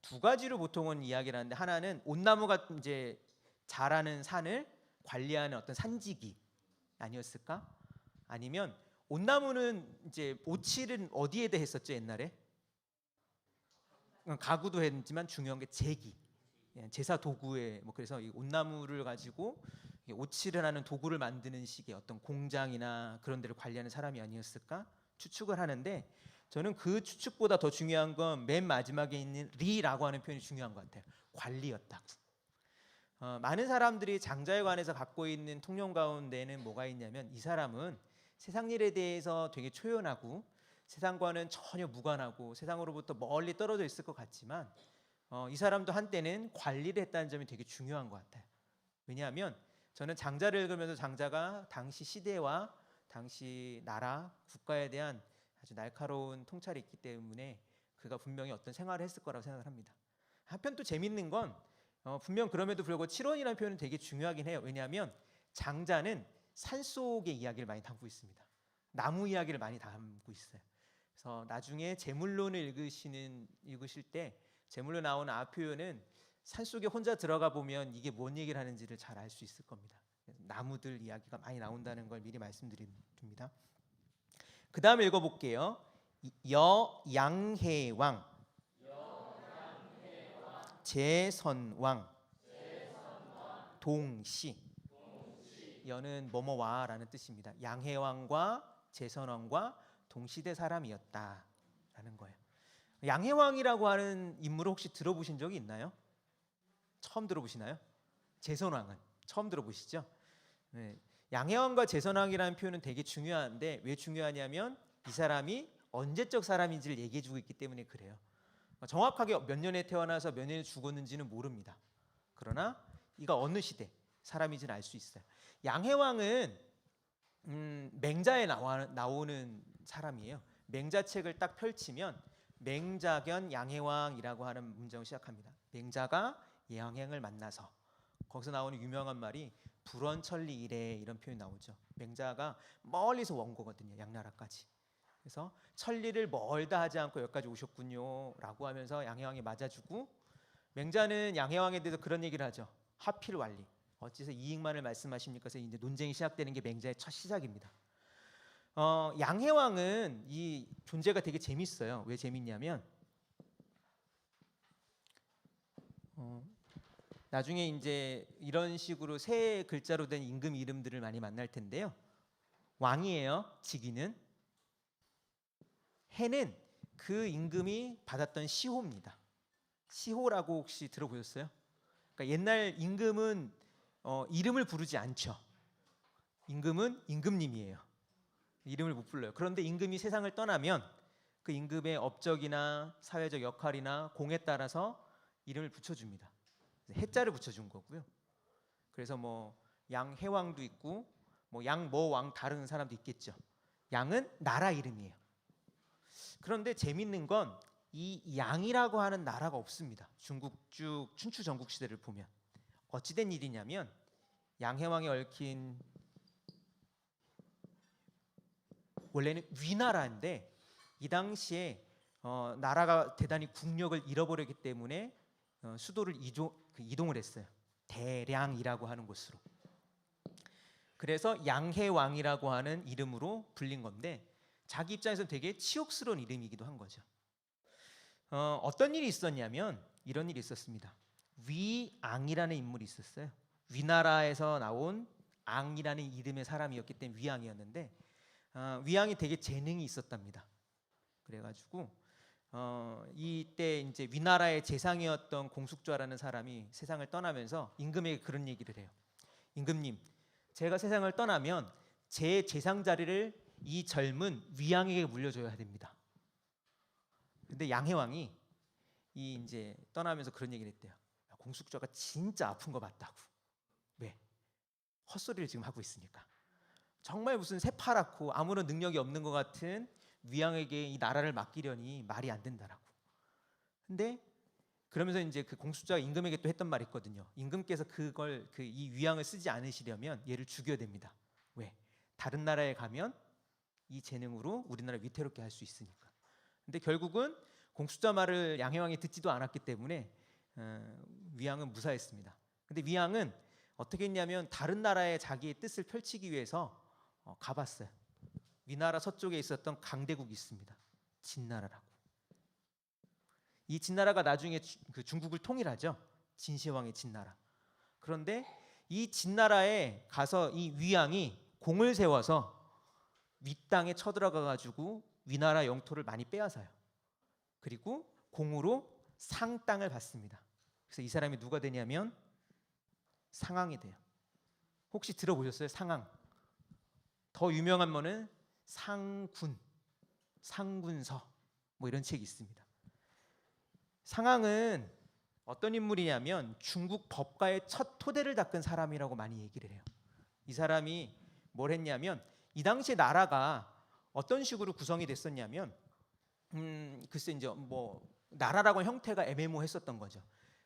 Speaker 1: 두 가지로 보통은 이야기를 하는데, 하나는 온나무가 이제 자라는 산을 관리하는 어떤 산지기 아니었을까? 아니면 온나무는 이제 오칠은 어디에다 했었죠 옛날에? 가구도 했지만 중요한 게 제기, 제사 도구에 뭐 그래서 이 온나무를 가지고 오칠을 하는 도구를 만드는 식의 어떤 공장이나 그런 데를 관리하는 사람이 아니었을까 추측을 하는데, 저는 그 추측보다 더 중요한 건 맨 마지막에 있는 리라고 하는 표현이 중요한 것 같아요. 관리였다고. 많은 사람들이 장자에 관해서 갖고 있는 통념 가운데는 뭐가 있냐면, 이 사람은 세상 일에 대해서 되게 초연하고 세상과는 전혀 무관하고 세상으로부터 멀리 떨어져 있을 것 같지만, 이 사람도 한때는 관리를 했다는 점이 되게 중요한 것 같아요. 왜냐하면 저는 장자를 읽으면서 장자가 당시 시대와 당시 나라, 국가에 대한 아주 날카로운 통찰이 있기 때문에 그가 분명히 어떤 생활을 했을 거라고 생각을 합니다. 한편 또 재밌는 건 분명 그럼에도 불구하고 7원이라는 표현은 되게 중요하긴 해요. 왜냐하면 장자는 산속의 이야기를 많이 담고 있습니다. 나무 이야기를 많이 담고 있어요. 그래서 나중에 제물론을 읽으실 때 제물로 나오는 표현은 산속에 혼자 들어가 보면 이게 뭔 얘기를 하는지를 잘 알 수 있을 겁니다. 나무들 이야기가 많이 나온다는 걸 미리 말씀드립니다. 그 다음에 읽어볼게요. 여양해왕, 제선왕, 동시. 여는 뭐뭐와라는 뜻입니다. 양해왕과 제선왕과 동시대 사람이었다라는 거예요. 양해왕이라고 하는 인물을 혹시 들어보신 적이 있나요? 처음 들어보시나요? 제선왕은 처음 들어보시죠? 네. 양해왕과 제선왕이라는 표현은 되게 중요한데, 왜 중요하냐면 이 사람이 언제적 사람인지를 얘기해주고 있기 때문에 그래요. 정확하게 몇 년에 태어나서 몇 년에 죽었는지는 모릅니다. 그러나 이가 어느 시대 사람인지는 알 수 있어요. 양해왕은 맹자에 나오는 사람이에요. 맹자책을 딱 펼치면 맹자견 양해왕이라고 하는 문장을 시작합니다. 맹자가 양해왕을 만나서, 거기서 나오는 유명한 말이 불원천리 이래, 이런 표현이 나오죠. 맹자가 멀리서 온 거거든요, 양나라까지. 그래서 천리를 멀다 하지 않고 여기까지 오셨군요 라고 하면서 양해왕이 맞아주고, 맹자는 양해왕에 대해서 그런 얘기를 하죠. 하필완리, 어째서 이익만을 말씀하십니까? 그래서 이제 논쟁이 시작되는 게 맹자의 첫 시작입니다. 양해왕은 이 존재가 되게 재밌어요. 왜 재밌냐면 나중에 이제 이런 식으로 세 글자로 된 임금 이름들을 많이 만날 텐데요. 왕이에요. 직위는. 해는 그 임금이 받았던 시호입니다. 시호라고 혹시 들어보셨어요? 그러니까 옛날 임금은 이름을 부르지 않죠. 임금은 임금님이에요. 이름을 못 불러요. 그런데 임금이 세상을 떠나면 그 임금의 업적이나 사회적 역할이나 공에 따라서 이름을 붙여줍니다. 해자를 붙여준 거고요. 그래서 뭐 양해왕도 있고 뭐 양뭐왕 다른 사람도 있겠죠. 양은 나라 이름이에요. 그런데 재밌는 건 이 양이라고 하는 나라가 없습니다. 중국 쭉 춘추 전국 시대를 보면 어찌된 일이냐면, 양해왕에 얽힌 원래는 위나라인데 이 당시에 나라가 대단히 국력을 잃어버렸기 때문에 수도를 이동을 했어요. 대량이라고 하는 곳으로. 그래서 양해왕이라고 하는 이름으로 불린 건데, 자기 입장에서는 되게 치욕스러운 이름이기도 한 거죠. 어떤 일이 있었냐면 이런 일이 있었습니다. 위앙이라는 인물이 있었어요. 위나라에서 나온 앙이라는 이름의 사람이었기 때문에 위앙이었는데, 위앙이 되게 재능이 있었답니다. 그래가지고 이때 이제 위나라의 재상이었던 공숙좌라는 사람이 세상을 떠나면서 임금에게 그런 얘기를 해요. 임금님, 제가 세상을 떠나면 제 재상 자리를 이 젊은 위양에게 물려줘야 됩니다. 근데 양해왕이 이제 떠나면서 그런 얘기를 했대요. 공숙주가 진짜 아픈 거 맞다고. 왜? 헛소리를 지금 하고 있으니까. 정말 무슨 새파랗고 아무런 능력이 없는 것 같은 위왕에게 이 나라를 맡기려니 말이 안 된다라고. 근데 그러면서 이제 그 공숙주가 임금에게 또 했던 말이 있거든요. 임금께서 그걸 이 위왕을 쓰지 않으시려면 얘를 죽여야 됩니다. 왜? 다른 나라에 가면 이 재능으로 우리나라 위태롭게 할 수 있으니까. 근데 결국은 공숙자 말을 양해왕이 듣지도 않았기 때문에 위왕은 무사했습니다. 근데 위왕은 어떻게 했냐면 다른 나라에 자기의 뜻을 펼치기 위해서 가봤어요. 위나라 서쪽에 있었던 강대국이 있습니다. 진나라라고. 이 진나라가 나중에 그 중국을 통일하죠. 진시황의 진나라. 그런데 이 진나라에 가서 이 위왕이 공을 세워서 위 땅에 쳐들어가 가지고 위나라 영토를 많이 빼앗아요. 그리고 공으로 상 땅을 받습니다. 그래서 이 사람이 누가 되냐면 상왕이 돼요. 혹시 들어보셨어요? 상왕. 더 유명한 거는 상군, 상군서 뭐 이런 책이 있습니다. 상왕은 어떤 인물이냐면 중국 법가의 첫 토대를 닦은 사람이라고 많이 얘기를 해요. 이 사람이 뭘 했냐면 이 당시에 나라가 어떤 식으로 구성이 됐었냐면 글쎄 이제 뭐 나라라고 형태가 애매모했었던 거죠.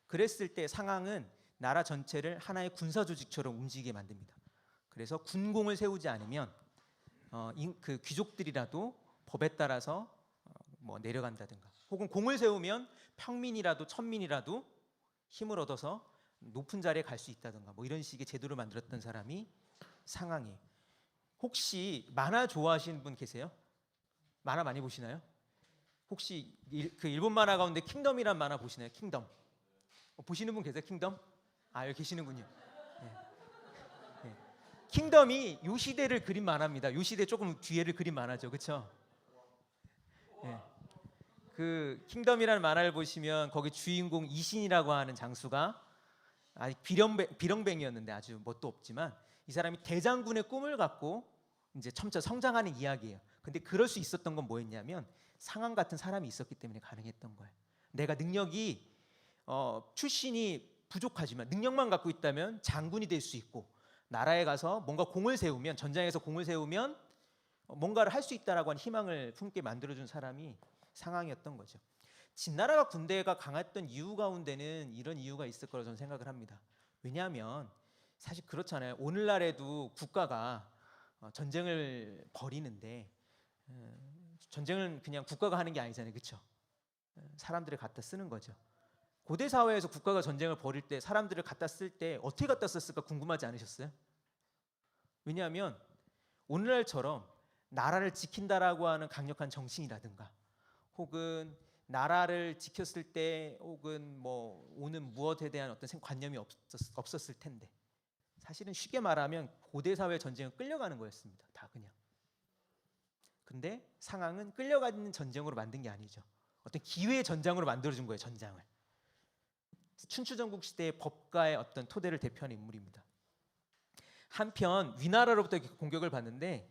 Speaker 1: 그랬을 때 상왕은 나라 전체를 하나의 군사 조직처럼 움직이게 만듭니다. 그래서 군공을 세우지 않으면 그 귀족들이라도 법에 따라서 뭐 내려간다든가, 혹은 공을 세우면 평민이라도 천민이라도 힘을 얻어서 높은 자리에 갈 수 있다든가, 뭐 이런 식의 제도를 만들었던 사람이 상왕이에요. 혹시 만화 좋아하시는 분 계세요? 만화 많이 보시나요? 혹시 그 일본 만화 가운데 킹덤이란 만화 보시나요? 킹덤 보시는 분 계세요? 킹덤? 아, 여기 계시는군요. 네. 네. 킹덤이 요 시대를 그린 만화입니다. 요 시대 조금 뒤에를 그린 만화죠, 그렇죠? 네. 그 킹덤이라는 만화를 보시면 거기 주인공 이신이라고 하는 장수가 아직 비렁뱅이였는데 아주 뭣도 없지만 이 사람이 대장군의 꿈을 갖고 이제 점차 성장하는 이야기예요. 근데 그럴 수 있었던 건 뭐였냐면 상왕 같은 사람이 있었기 때문에 가능했던 거예요. 내가 능력이 출신이 부족하지만 능력만 갖고 있다면 장군이 될 수 있고, 나라에 가서 뭔가 공을 세우면, 전장에서 공을 세우면 뭔가를 할 수 있다라고 하는 희망을 품게 만들어준 사람이 상왕이었던 거죠. 진나라가 군대가 강했던 이유 가운데는 이런 이유가 있을 거라고 저는 생각을 합니다. 왜냐하면 사실 그렇잖아요. 오늘날에도 국가가 전쟁을 벌이는데 전쟁은 그냥 국가가 하는 게 아니잖아요, 그렇죠? 사람들을 갖다 쓰는 거죠. 고대 사회에서 국가가 전쟁을 벌일 때 사람들을 갖다 쓸 때 어떻게 갖다 썼을까 궁금하지 않으셨어요? 왜냐하면 오늘날처럼 나라를 지킨다라고 하는 강력한 정신이라든가, 혹은 나라를 지켰을 때 혹은 뭐 오는 무엇에 대한 어떤 관념이 없었을 텐데, 사실은 쉽게 말하면 고대 사회 전쟁은 끌려가는 거였습니다. 다 그냥. 근데 상황은 끌려가는 전쟁으로 만든 게 아니죠. 어떤 기회의 전장으로 만들어준 거예요. 전장을. 춘추전국 시대의 법가의 어떤 토대를 대표하는 인물입니다. 한편 위나라로부터 공격을 받는데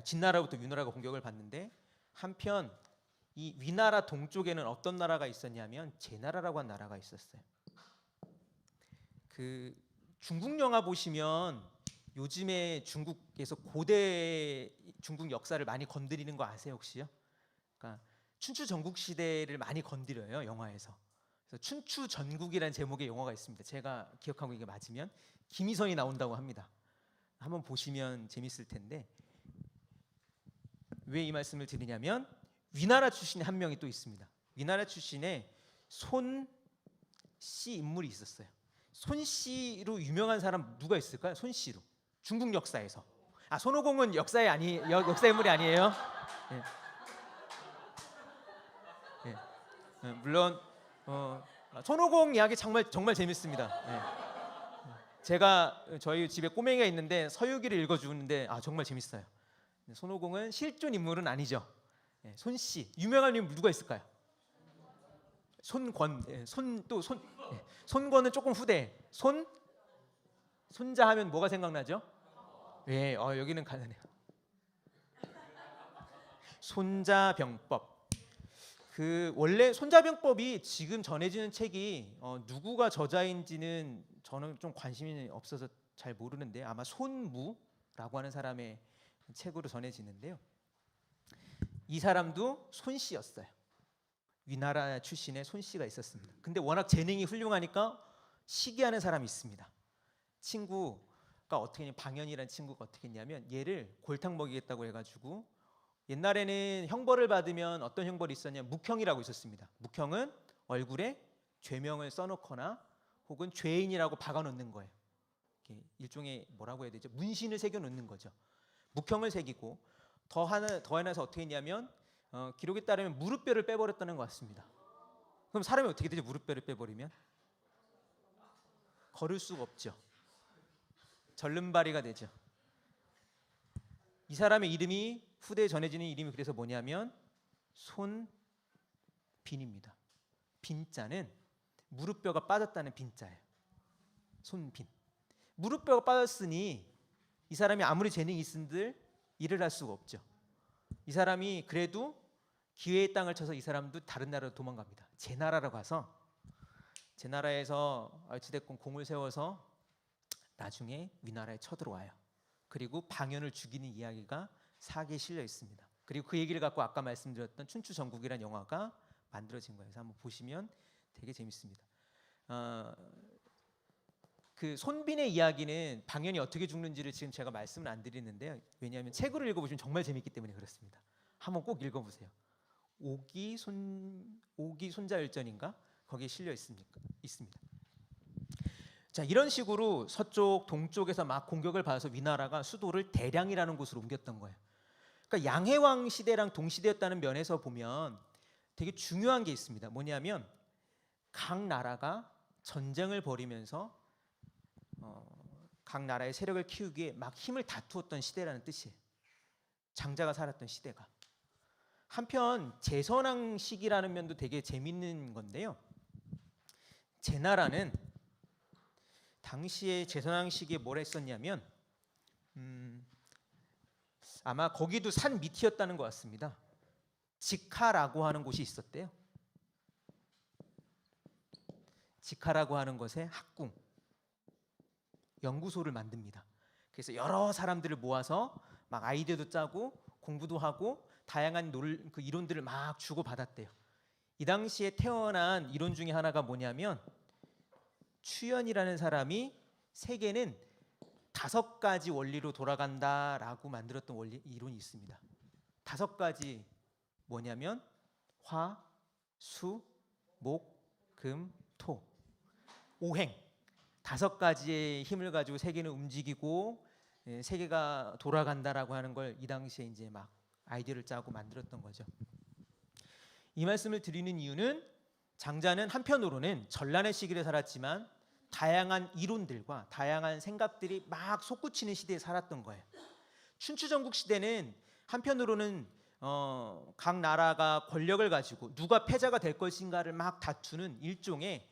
Speaker 1: 진나라로부터 위나라가 공격을 받는데, 한편 이 위나라 동쪽에는 어떤 나라가 있었냐면 제나라라고 한 나라가 있었어요. 그 중국 영화 보시면 요즘에 중국에서 고대 중국 역사를 많이 건드리는 거 아세요, 혹시요? 그러니까 춘추 전국 시대를 많이 건드려요, 영화에서. 그래서 춘추 전국이라는 제목의 영화가 있습니다. 제가 기억하고 이게 맞으면 김희선이 나온다고 합니다. 한번 보시면 재밌을 텐데, 왜 이 말씀을 드리냐면 위나라 출신의 한 명이 또 있습니다. 위나라 출신의 손씨 인물이 있었어요. 손씨로 유명한 사람 누가 있을까요? 손씨로 중국 역사에서. 손오공은 역사 인물이 아니에요. 예. 예. 물론 손오공 이야기 정말 재밌습니다. 예. 제가 저희 집에 꼬맹이가 있는데 서유기를 읽어주는데 정말 재밌어요. 손오공은 실존 인물은 아니죠. 예. 손씨 유명한 인물 누가 있을까요? 손권. 예. 손권은 조금 후대. 손자 하면 뭐가 생각나죠? 예, 여기는 가능해요. 손자병법. 그 원래 손자병법이 지금 전해지는 책이 누구가 저자인지는 저는 좀 관심이 없어서 잘 모르는데 아마 손무라고 하는 사람의 책으로 전해지는데요. 이 사람도 손씨였어요. 위나라 출신의 손씨가 있었습니다. 근데 워낙 재능이 훌륭하니까 시기하는 사람이 있습니다. 친구가 어떻게 했냐면, 방연이라는 친구가 어떻게 했냐면 얘를 골탕 먹이겠다고 해가지고, 옛날에는 형벌을 받으면 어떤 형벌이 있었냐면 묵형이라고 있었습니다. 묵형은 얼굴에 죄명을 써놓거나 혹은 죄인이라고 박아놓는 거예요. 일종의 뭐라고 해야 되죠? 문신을 새겨놓는 거죠. 묵형을 새기고 더 해놔서 어떻게 했냐면 기록에 따르면 무릎뼈를 빼버렸다는 것 같습니다. 그럼 사람이 어떻게 되죠? 무릎뼈를 빼버리면 걸을 수가 없죠. 절름발이가 되죠. 이 사람의 이름이 후대에 전해지는 이름이 그래서 뭐냐면 손빈입니다. 빈자는 무릎뼈가 빠졌다는 빈자예요. 손빈. 무릎뼈가 빠졌으니 이 사람이 아무리 재능이 있은들 일을 할 수가 없죠. 이 사람이 그래도 기회의 땅을 쳐서 이 사람도 다른 나라로 도망갑니다. 제 나라로 가서 제 나라에서 어찌됐건 공을 세워서 나중에 위나라에 쳐들어와요. 그리고 방연을 죽이는 이야기가 사기에 실려 있습니다. 그리고 그 얘기를 갖고 아까 말씀드렸던 춘추전국이라는 영화가 만들어진 거예요. 그래서 한번 보시면 되게 재밌습니다. 그 손빈의 이야기는 방연이 어떻게 죽는지를 지금 제가 말씀을 안 드리는데요. 왜냐하면 책으로 읽어보시면 정말 재밌기 때문에 그렇습니다. 한번 꼭 읽어보세요. 오기 손자일전인가 거기에 실려 있습니다. 자, 이런 식으로 서쪽 동쪽에서 막 공격을 받아서 위나라가 수도를 대량이라는 곳으로 옮겼던 거예요. 그러니까 양해왕 시대랑 동시대였다는 면에서 보면 되게 중요한 게 있습니다. 뭐냐면 각 나라가 전쟁을 벌이면서 각 나라의 세력을 키우기 위해 막 힘을 다투었던 시대라는 뜻이에요. 장자가 살았던 시대가. 한편 제선왕 시기라는 면도 되게 재밌는 건데요. 제나라는 당시에 제선왕 시기에 뭘 했었냐면 아마 거기도 산 밑이었다는 것 같습니다. 직하라고 하는 곳이 있었대요. 직하라고 하는 것에 학궁, 연구소를 만듭니다. 그래서 여러 사람들을 모아서 막 아이디어도 짜고 공부도 하고 다양한 그 이론들을 막 주고받았대요. 이 당시에 태어난 이론 중에 하나가 뭐냐면 추연이라는 사람이 세계는 5가지 원리로 돌아간다라고 만들었던 이론이 있습니다. 5가지 뭐냐면 화, 수, 목, 금, 토. 5행. 5가지의 힘을 가지고 세계는 움직이고 세계가 돌아간다라고 하는 걸 이 당시에 이제 막 아이디어를 짜고 만들었던 거죠. 이 말씀을 드리는 이유는 장자는 한편으로는 전란의 시기를 살았지만 다양한 이론들과 다양한 생각들이 막 솟구치는 시대에 살았던 거예요. 춘추전국 시대는 한편으로는 각 나라가 권력을 가지고 누가 패자가 될 것인가를 막 다투는 일종의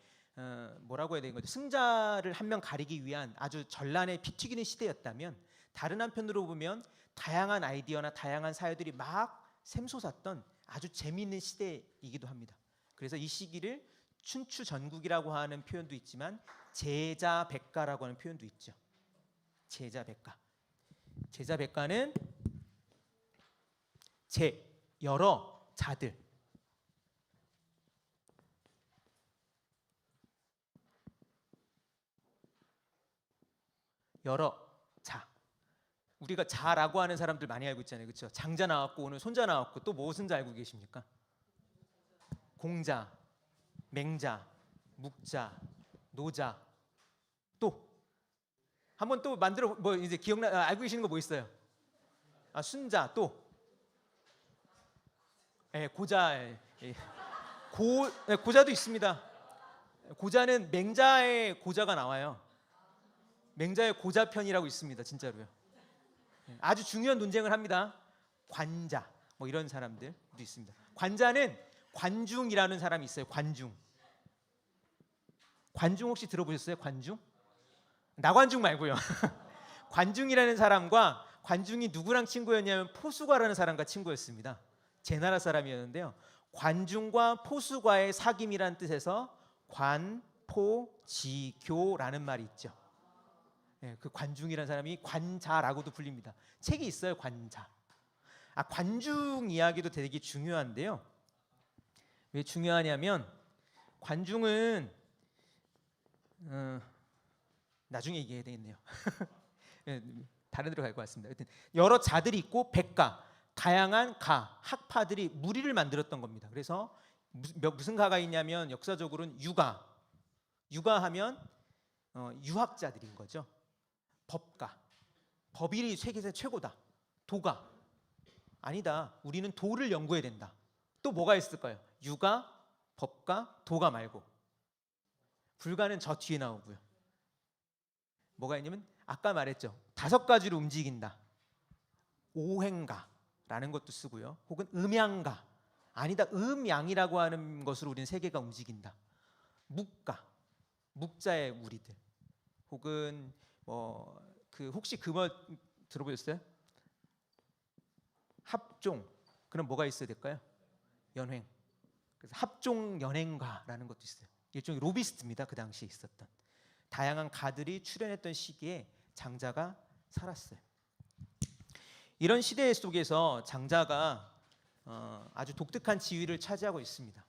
Speaker 1: 뭐라고 해야 되는 거죠? 승자를 한 명 가리기 위한 아주 전란에 피 튀기는 시대였다면, 다른 한편으로 보면 다양한 아이디어나 다양한 사회들이 막 샘솟았던 아주 재미있는 시대이기도 합니다. 그래서 이 시기를 춘추전국이라고 하는 표현도 있지만 제자백가라고 하는 표현도 있죠. 제자백가. 제자백가는 여러 자들, 여러 자. 우리가 자라고 하는 사람들 많이 알고 있잖아요. 그렇죠? 장자 나왔고 오늘 손자 나왔고 또 무슨 자 알고 계십니까? 공자, 맹자, 묵자, 노자. 또 한번 또 만들어 뭐 이제 알고 계시는 거 뭐 있어요? 순자. 또 고자. 고자도 있습니다. 고자는 맹자의 고자가 나와요. 맹자의 고자편이라고 있습니다. 진짜로요. 아주 중요한 논쟁을 합니다. 관자 뭐 이런 사람들도 있습니다. 관자는 관중이라는 사람이 있어요. 관중 혹시 들어보셨어요? 관중? 나관중 말고요. 관중이라는 사람과, 관중이 누구랑 친구였냐면 포수가라는 사람과 친구였습니다. 제나라 사람이었는데요. 관중과 포수과의 사귐이란 뜻에서 관포지교라는 말이 있죠. 예, 그 관중이라는 사람이 관자라고도 불립니다. 책이 있어요, 관자. 관중 이야기도 되게 중요한데요. 왜 중요하냐면 관중은 나중에 얘기해야 되겠네요. 예, 다른 데로 갈 것 같습니다. 하여튼 여러 자들이 있고 백가, 다양한 가, 학파들이 무리를 만들었던 겁니다. 그래서 무슨 가가 있냐면 역사적으로는 유가하면 유학자들인 거죠. 법가, 법이 세계에서 최고다. 도가, 아니다. 우리는 도를 연구해야 된다. 또 뭐가 있을까요? 유가, 법가, 도가 말고 불가는 저 뒤에 나오고요. 뭐가 있냐면 아까 말했죠. 5가지로 움직인다. 오행가라는 것도 쓰고요. 혹은 음양가, 아니다. 음양이라고 하는 것으로 우리는 세계가 움직인다. 묵가, 묵자의 무리들. 혹은 혹시 그 말 들어보셨어요? 합종. 그럼 뭐가 있어야 될까요? 연횡. 그래서 합종 연행가라는 것도 있어요. 일종의 로비스트입니다. 그 당시에 있었던 다양한 가들이 출현했던 시기에 장자가 살았어요. 이런 시대 속에서 장자가 아주 독특한 지위를 차지하고 있습니다.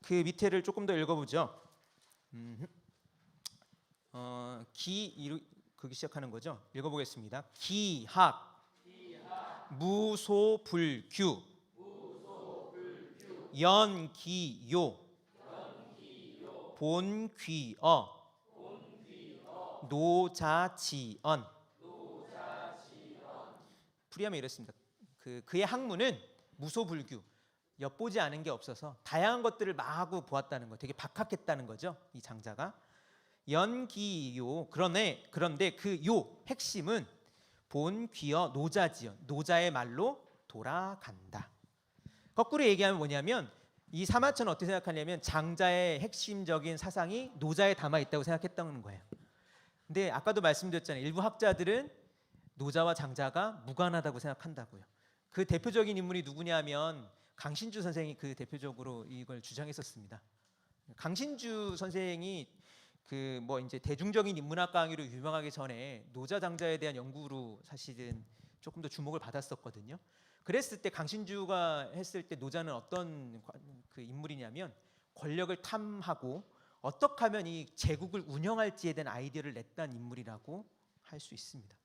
Speaker 1: 그 밑에를 조금 더 읽어보죠. 거기 시작하는 거죠. 읽어보겠습니다. 기학, 무소불규, 연기요, 본귀어, 노자지언. 풀이하면 이렇습니다. 그의 학문은 무소불규, 엿보지 않은 게 없어서 다양한 것들을 마구 보았다는 거, 되게 박학했다는 거죠. 이 장자가. 연기요, 그런데 그 요 핵심은 본귀어 노자지언, 노자의 말로 돌아간다. 거꾸로 얘기하면 뭐냐면 이 사마천은 어떻게 생각하냐면 장자의 핵심적인 사상이 노자에 담아 있다고 생각했다는 거예요. 근데 아까도 말씀드렸잖아요. 일부 학자들은 노자와 장자가 무관하다고 생각한다고요. 그 대표적인 인물이 누구냐면 강신주 선생이 그 대표적으로 이걸 주장했었습니다. 강신주 선생이 이제 대중적인 인문학 강의로 유명하기 전에 노자 장자에 대한 연구로 사실은 조금 더 주목을 받았었거든요. 그랬을 때 강신주가 했을 때 노자는 어떤 그 인물이냐면 권력을 탐하고 어떻게 하면 이 제국을 운영할지에 대한 아이디어를 냈다는 인물이라고 할 수 있습니다.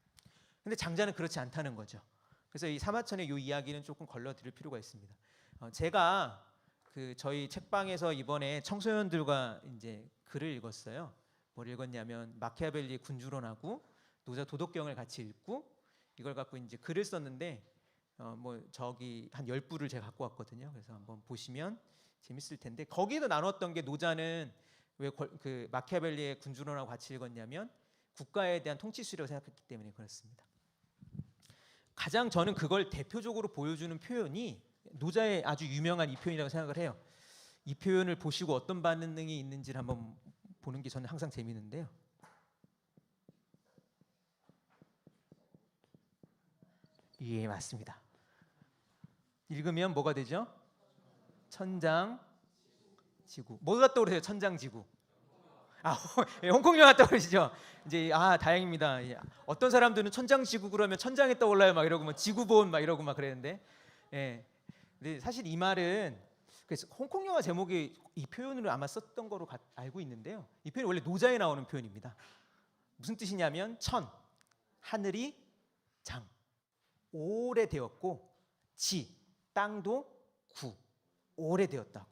Speaker 1: 근데 장자는 그렇지 않다는 거죠. 그래서 이 사마천의 이 이야기는 조금 걸러드릴 필요가 있습니다. 제가 저희 책방에서 이번에 청소년들과 이제 글을 읽었어요. 뭘 읽었냐면 마키아벨리의 군주론하고 노자 도덕경을 같이 읽고 이걸 갖고 이제 글을 썼는데 저기 한 10부를 제가 갖고 왔거든요. 그래서 한번 보시면 재밌을 텐데 거기도 나눴던 게 노자는 왜 그 마키아벨리의 군주론하고 같이 읽었냐면 국가에 대한 통치 수리라고 생각했기 때문에 그렇습니다. 가장 저는 그걸 대표적으로 보여주는 표현이 노자의 아주 유명한 이 표현이라고 생각을 해요. 이 표현을 보시고 어떤 반응이 있는지를 한번 보는 게 저는 항상 재미있는데요. 예, 맞습니다. 읽으면 뭐가 되죠? 천장지구. 뭐가 떠오르세요? 천장지구. 홍콩 영화 떠오르시죠? 이제 다행입니다. 어떤 사람들은 천장지구 그러면 천장에 떠올라요 막 이러고 지구본 막 이러고 막 그랬는데, 근데 사실 이 말은 그래서 홍콩 영화 제목이 이 표현으로 아마 썼던 거로 알고 있는데요. 이 표현이 원래 노자에 나오는 표현입니다. 무슨 뜻이냐면 하늘이 장, 오래되었고 땅도 오래되었다고.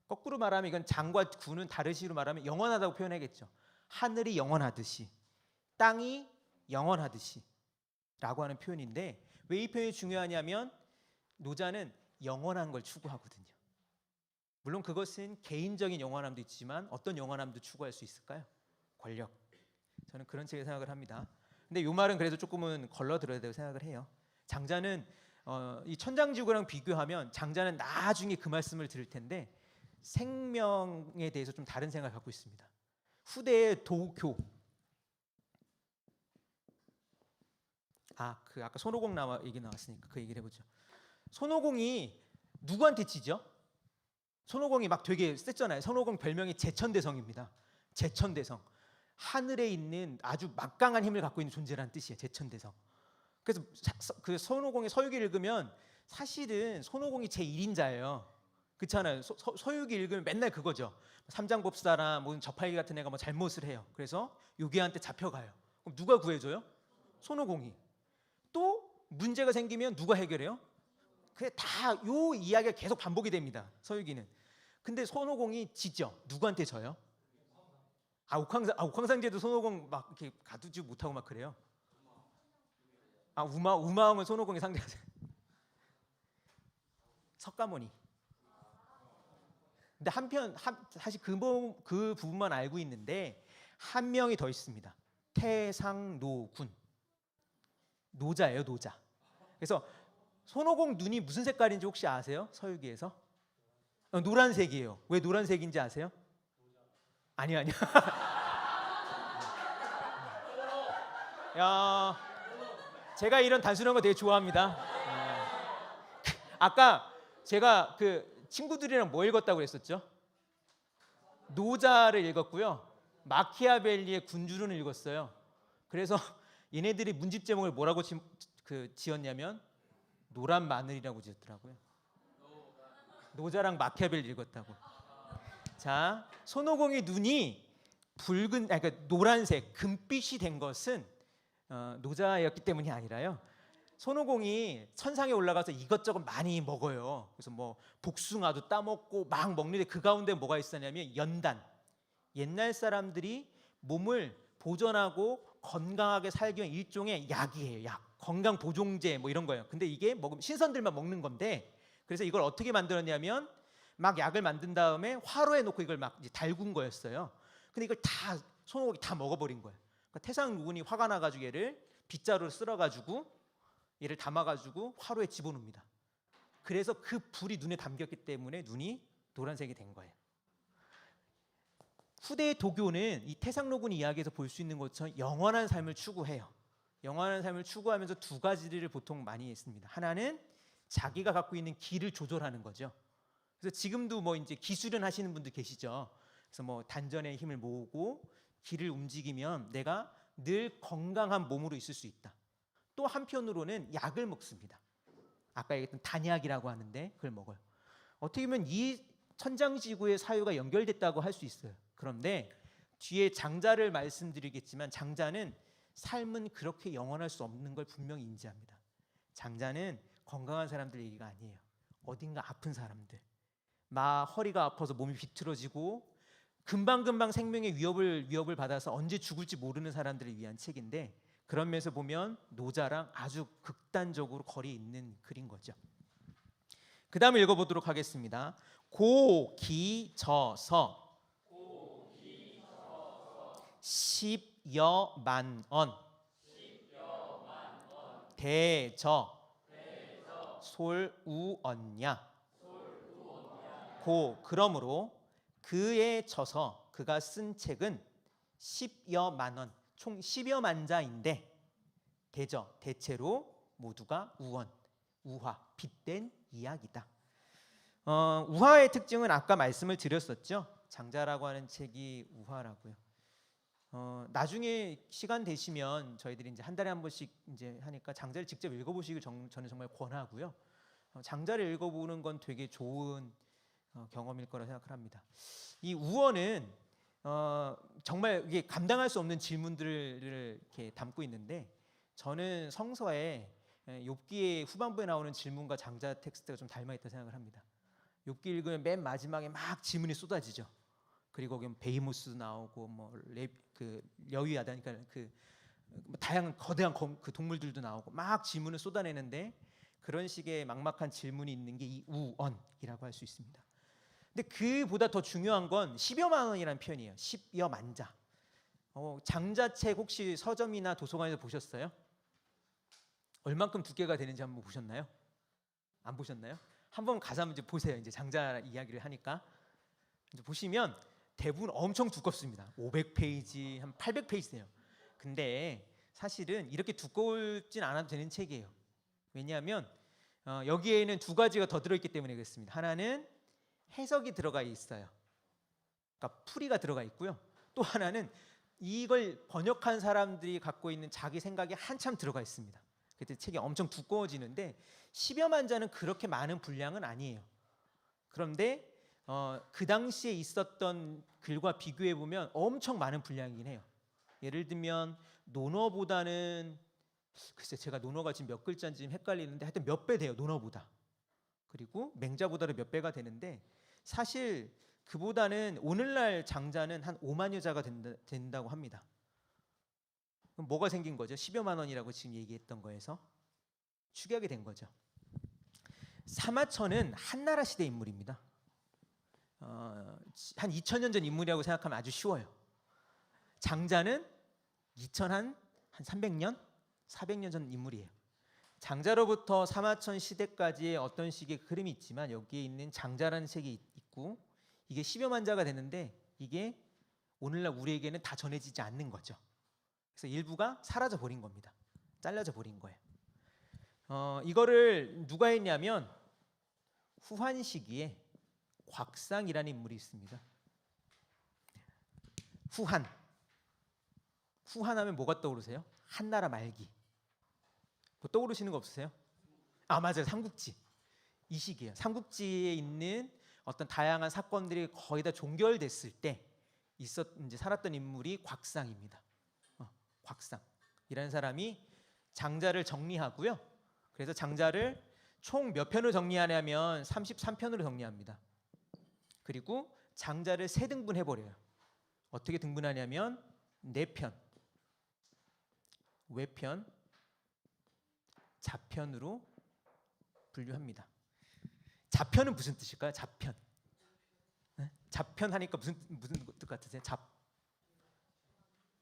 Speaker 1: 거꾸로 말하면 이건 장과 구는 다르시로 말하면 영원하다고 표현하겠죠. 하늘이 영원하듯이 땅이 영원하듯이 라고 하는 표현인데 왜 이 표현이 중요하냐면 노자는 영원한 걸 추구하거든요. 물론 그것은 개인적인 영원함도 있지만 어떤 영원함도 추구할 수 있을까요? 권력. 저는 그런 식의 생각을 합니다. 근데 이 말은 그래도 조금은 걸러들어야 되고 생각을 해요. 장자는 이 천장지구랑 비교하면 장자는 나중에 그 말씀을 들을 텐데 생명에 대해서 좀 다른 생각을 갖고 있습니다. 후대의 도교. 아까 손오공 얘기 나왔으니까 그 얘기를 해보죠. 손오공이 누구한테 지죠? 손오공이 막 되게 셌잖아요. 손오공 별명이 제천대성입니다. 제천대성. 하늘에 있는 아주 막강한 힘을 갖고 있는 존재라는 뜻이에요. 제천대성. 그래서 그 손오공의 서유기 읽으면 사실은 손오공이 제1인자예요. 그렇잖아요. 서유기 읽으면 맨날 그거죠. 삼장법사나 뭐 저팔계 같은 애가 뭐 잘못을 해요. 그래서 요괴한테 잡혀가요. 그럼 누가 구해줘요? 손오공이. 또 문제가 생기면 누가 해결해요? 그게 다 요 이야기가 계속 반복이 됩니다. 서유기는. 근데 손오공이 지죠. 누구한테 져요? 옥황상제도 손오공 막 이렇게 가두지 못하고 막 그래요. 우마왕은 손오공이 상대하세요. 석가모니. 근데 사실 그 부분만 알고 있는데 한 명이 더 있습니다. 태상노군. 노자예요, 노자. 그래서 손오공 눈이 무슨 색깔인지 혹시 아세요? 서유기에서? 노란색이에요. 왜 노란색인지 아세요? 아니요. 야, 제가 이런 단순한 거 되게 좋아합니다. 아까 제가 그 친구들이랑 뭐 읽었다고 그랬었죠? 노자를 읽었고요. 마키아벨리의 군주론을 읽었어요. 그래서 얘네들이 문집 제목을 뭐라고 지었냐면 노란 마늘이라고 지었더라고요. 노자랑 마키아벨리 읽었다고. 자, 손오공의 눈이 그러니까 노란색, 금빛이 된 것은 노자였기 때문이 아니라요. 손오공이 천상에 올라가서 이것저것 많이 먹어요. 그래서 뭐 복숭아도 따먹고 막 먹는데 그 가운데 뭐가 있었냐면 연단. 옛날 사람들이 몸을 보존하고 건강하게 살기 위한 일종의 약이에요. 약. 건강 보존제 뭐 이런 거예요. 근데 이게 먹으면 신선들만 먹는 건데 그래서 이걸 어떻게 만들었냐면 막 약을 만든 다음에 화로에 놓고 이걸 막 이제 달군 거였어요. 근데 이걸 다 손오공이 다 먹어버린 거예요. 그러니까 태상노군이 화가 나가지고 얘를 빗자루로 쓸어가지고 얘를 담아가지고 화로에 집어넣습니다. 그래서 그 불이 눈에 담겼기 때문에 눈이 노란색이 된 거예요. 후대의 도교는 이 태상노군 이야기에서 볼 수 있는 것처럼 영원한 삶을 추구해요. 영원한 삶을 추구하면서 두 가지를 보통 많이 했습니다. 하나는 자기가 갖고 있는 기를 조절하는 거죠. 그래서 지금도 뭐 이제 기수련 하시는 분들 계시죠. 그래서 뭐 단전의 힘을 모으고 기를 움직이면 내가 늘 건강한 몸으로 있을 수 있다. 또 한편으로는 약을 먹습니다. 아까 얘기했던 단약이라고 하는데 그걸 먹어요. 어떻게 보면 이 천장지구의 사유가 연결됐다고 할 수 있어요. 그런데 뒤에 장자를 말씀드리겠지만 장자는 삶은 그렇게 영원할 수 없는 걸 분명히 인지합니다. 장자는 건강한 사람들 얘기가 아니에요. 어딘가 아픈 사람들. 막 허리가 아파서 몸이 비틀어지고 금방금방 생명의 위협을 받아서 언제 죽을지 모르는 사람들을 위한 책인데 그런 면에서 보면 노자랑 아주 극단적으로 거리에 있는 글인 거죠. 그 다음에 읽어보도록 하겠습니다. 고기저서 10여만언 대저 솔우언냐 그러므로 그에 져서 그가 쓴 책은 10여만원 총 10여만 자인데 대체로 모두가 우화 빗댄 이야기다. 우화의 특징은 아까 말씀을 드렸었죠. 장자라고 하는 책이 우화라고요. 나중에 시간 되시면 저희들이 이제 한 달에 한 번씩 이제 하니까 장자를 직접 읽어보시길 저는 정말 권하고요. 장자를 읽어보는 건 되게 좋은 경험일 거라 생각을 합니다. 이 우화는 정말 이게 감당할 수 없는 질문들을 이렇게 담고 있는데 저는 성서에 욥기의 후반부에 나오는 질문과 장자 텍스트가 좀 닮아 있다고 생각을 합니다. 욥기 읽으면 맨 마지막에 막 질문이 쏟아지죠. 그리고 거기 베이모스도 나오고 그 여위야단 그러니까 그 다양한 거대한 그 동물들도 나오고 막 질문을 쏟아내는데 그런 식의 막막한 질문이 있는 게 이 우언이라고 할 수 있습니다. 근데 그보다 더 중요한 건 10여만 원이라는 표현이에요. 10여만 자. 장자책 혹시 서점이나 도서관에서 보셨어요? 얼만큼 두께가 되는지 한번 보셨나요? 안 보셨나요? 한번 가서 한번 이제 보세요. 이제 장자 이야기를 하니까 이제 보시면 대부분 엄청 두껍습니다. 500페이지, 한 800페이지 돼요. 근데 사실은 이렇게 두껍진 않아도 되는 책이에요. 왜냐하면 여기에는 두 가지가 더 들어있기 때문에 그렇습니다. 하나는 해석이 들어가 있어요. 그러니까 풀이가 들어가 있고요. 또 하나는 이걸 번역한 사람들이 갖고 있는 자기 생각이 한참 들어가 있습니다. 그때 책이 엄청 두꺼워지는데 10여만 자는 그렇게 많은 분량은 아니에요. 그런데 그 당시에 있었던 글과 비교해 보면 엄청 많은 분량이긴 해요. 예를 들면 논어보다는 글쎄 제가 논어가 지금 몇 글자인지 지금 헷갈리는데 하여튼 몇 배 돼요. 논어보다. 그리고 맹자보다도 몇 배가 되는데 사실 그보다는 오늘날 장자는 한 5만여 자가 된다고 합니다. 그럼 뭐가 생긴 거죠? 10여만 원이라고 지금 얘기했던 거에서 축약이 된 거죠. 사마천은 한나라 시대 인물입니다. 한 2000년 전 인물이라고 생각하면 아주 쉬워요. 장자는 2000한 300년, 400년 전 인물이에요. 장자로부터 사마천 시대까지의 어떤 식의 흐름이 있지만 여기에 있는 장자라는 책이 있고 이게 10여만 자가 되는데 이게 오늘날 우리에게는 다 전해지지 않는 거죠. 그래서 일부가 사라져 버린 겁니다. 잘라져 버린 거예요. 이거를 누가 했냐면 후한 시기에 곽상이라는 인물이 있습니다. 후한하면 뭐가 떠오르세요? 한나라 말기. 뭐 떠오르시는 거 없으세요? 아 맞아요, 삼국지. 이 시기예요. 삼국지에 있는 어떤 다양한 사건들이 거의 다 종결됐을 때 이제 살았던 인물이 곽상입니다. 곽상이라는 사람이 장자를 정리하고요. 그래서 장자를 총 몇 편으로 정리하냐면 33편으로 정리합니다. 그리고 장자를 세 등분해 버려요. 어떻게 등분하냐면 4편, 외편, 자편으로 분류합니다. 자편은 무슨 뜻일까요? 자편. 네? 자편 하니까 무슨 뜻 같으세요?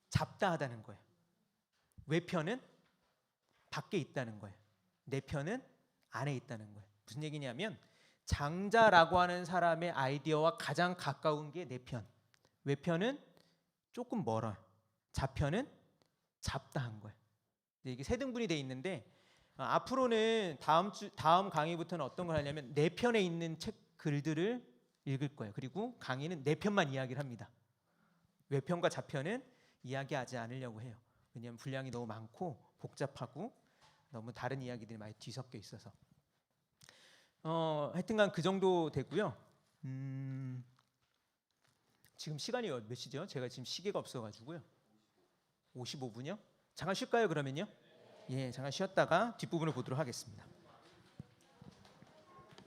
Speaker 1: 잡다 하다는 거예요. 외편은 밖에 있다는 거예요. 내편은 안에 있다는 거예요. 무슨 얘기냐면 장자라고 하는 사람의 아이디어와 가장 가까운 게 내편. 외편은 조금 멀어요. 자편은 잡다한 거예요. 이게 세 등분이 돼 있는데 앞으로는 다음 강의부터는 어떤 걸 하냐면 네 편에 있는 책 글들을 읽을 거예요. 그리고 강의는 네 편만 이야기를 합니다. 외편과 자편은 이야기하지 않으려고 해요. 왜냐하면 분량이 너무 많고 복잡하고 너무 다른 이야기들이 많이 뒤섞여 있어서 하여튼간 그 정도 되고요. 지금 시간이 몇 시죠? 제가 지금 시계가 없어가지고요. 55분이요? 잠깐 쉴까요 그러면요? 예, 잠깐 쉬었다가 뒷부분을 보도록 하겠습니다.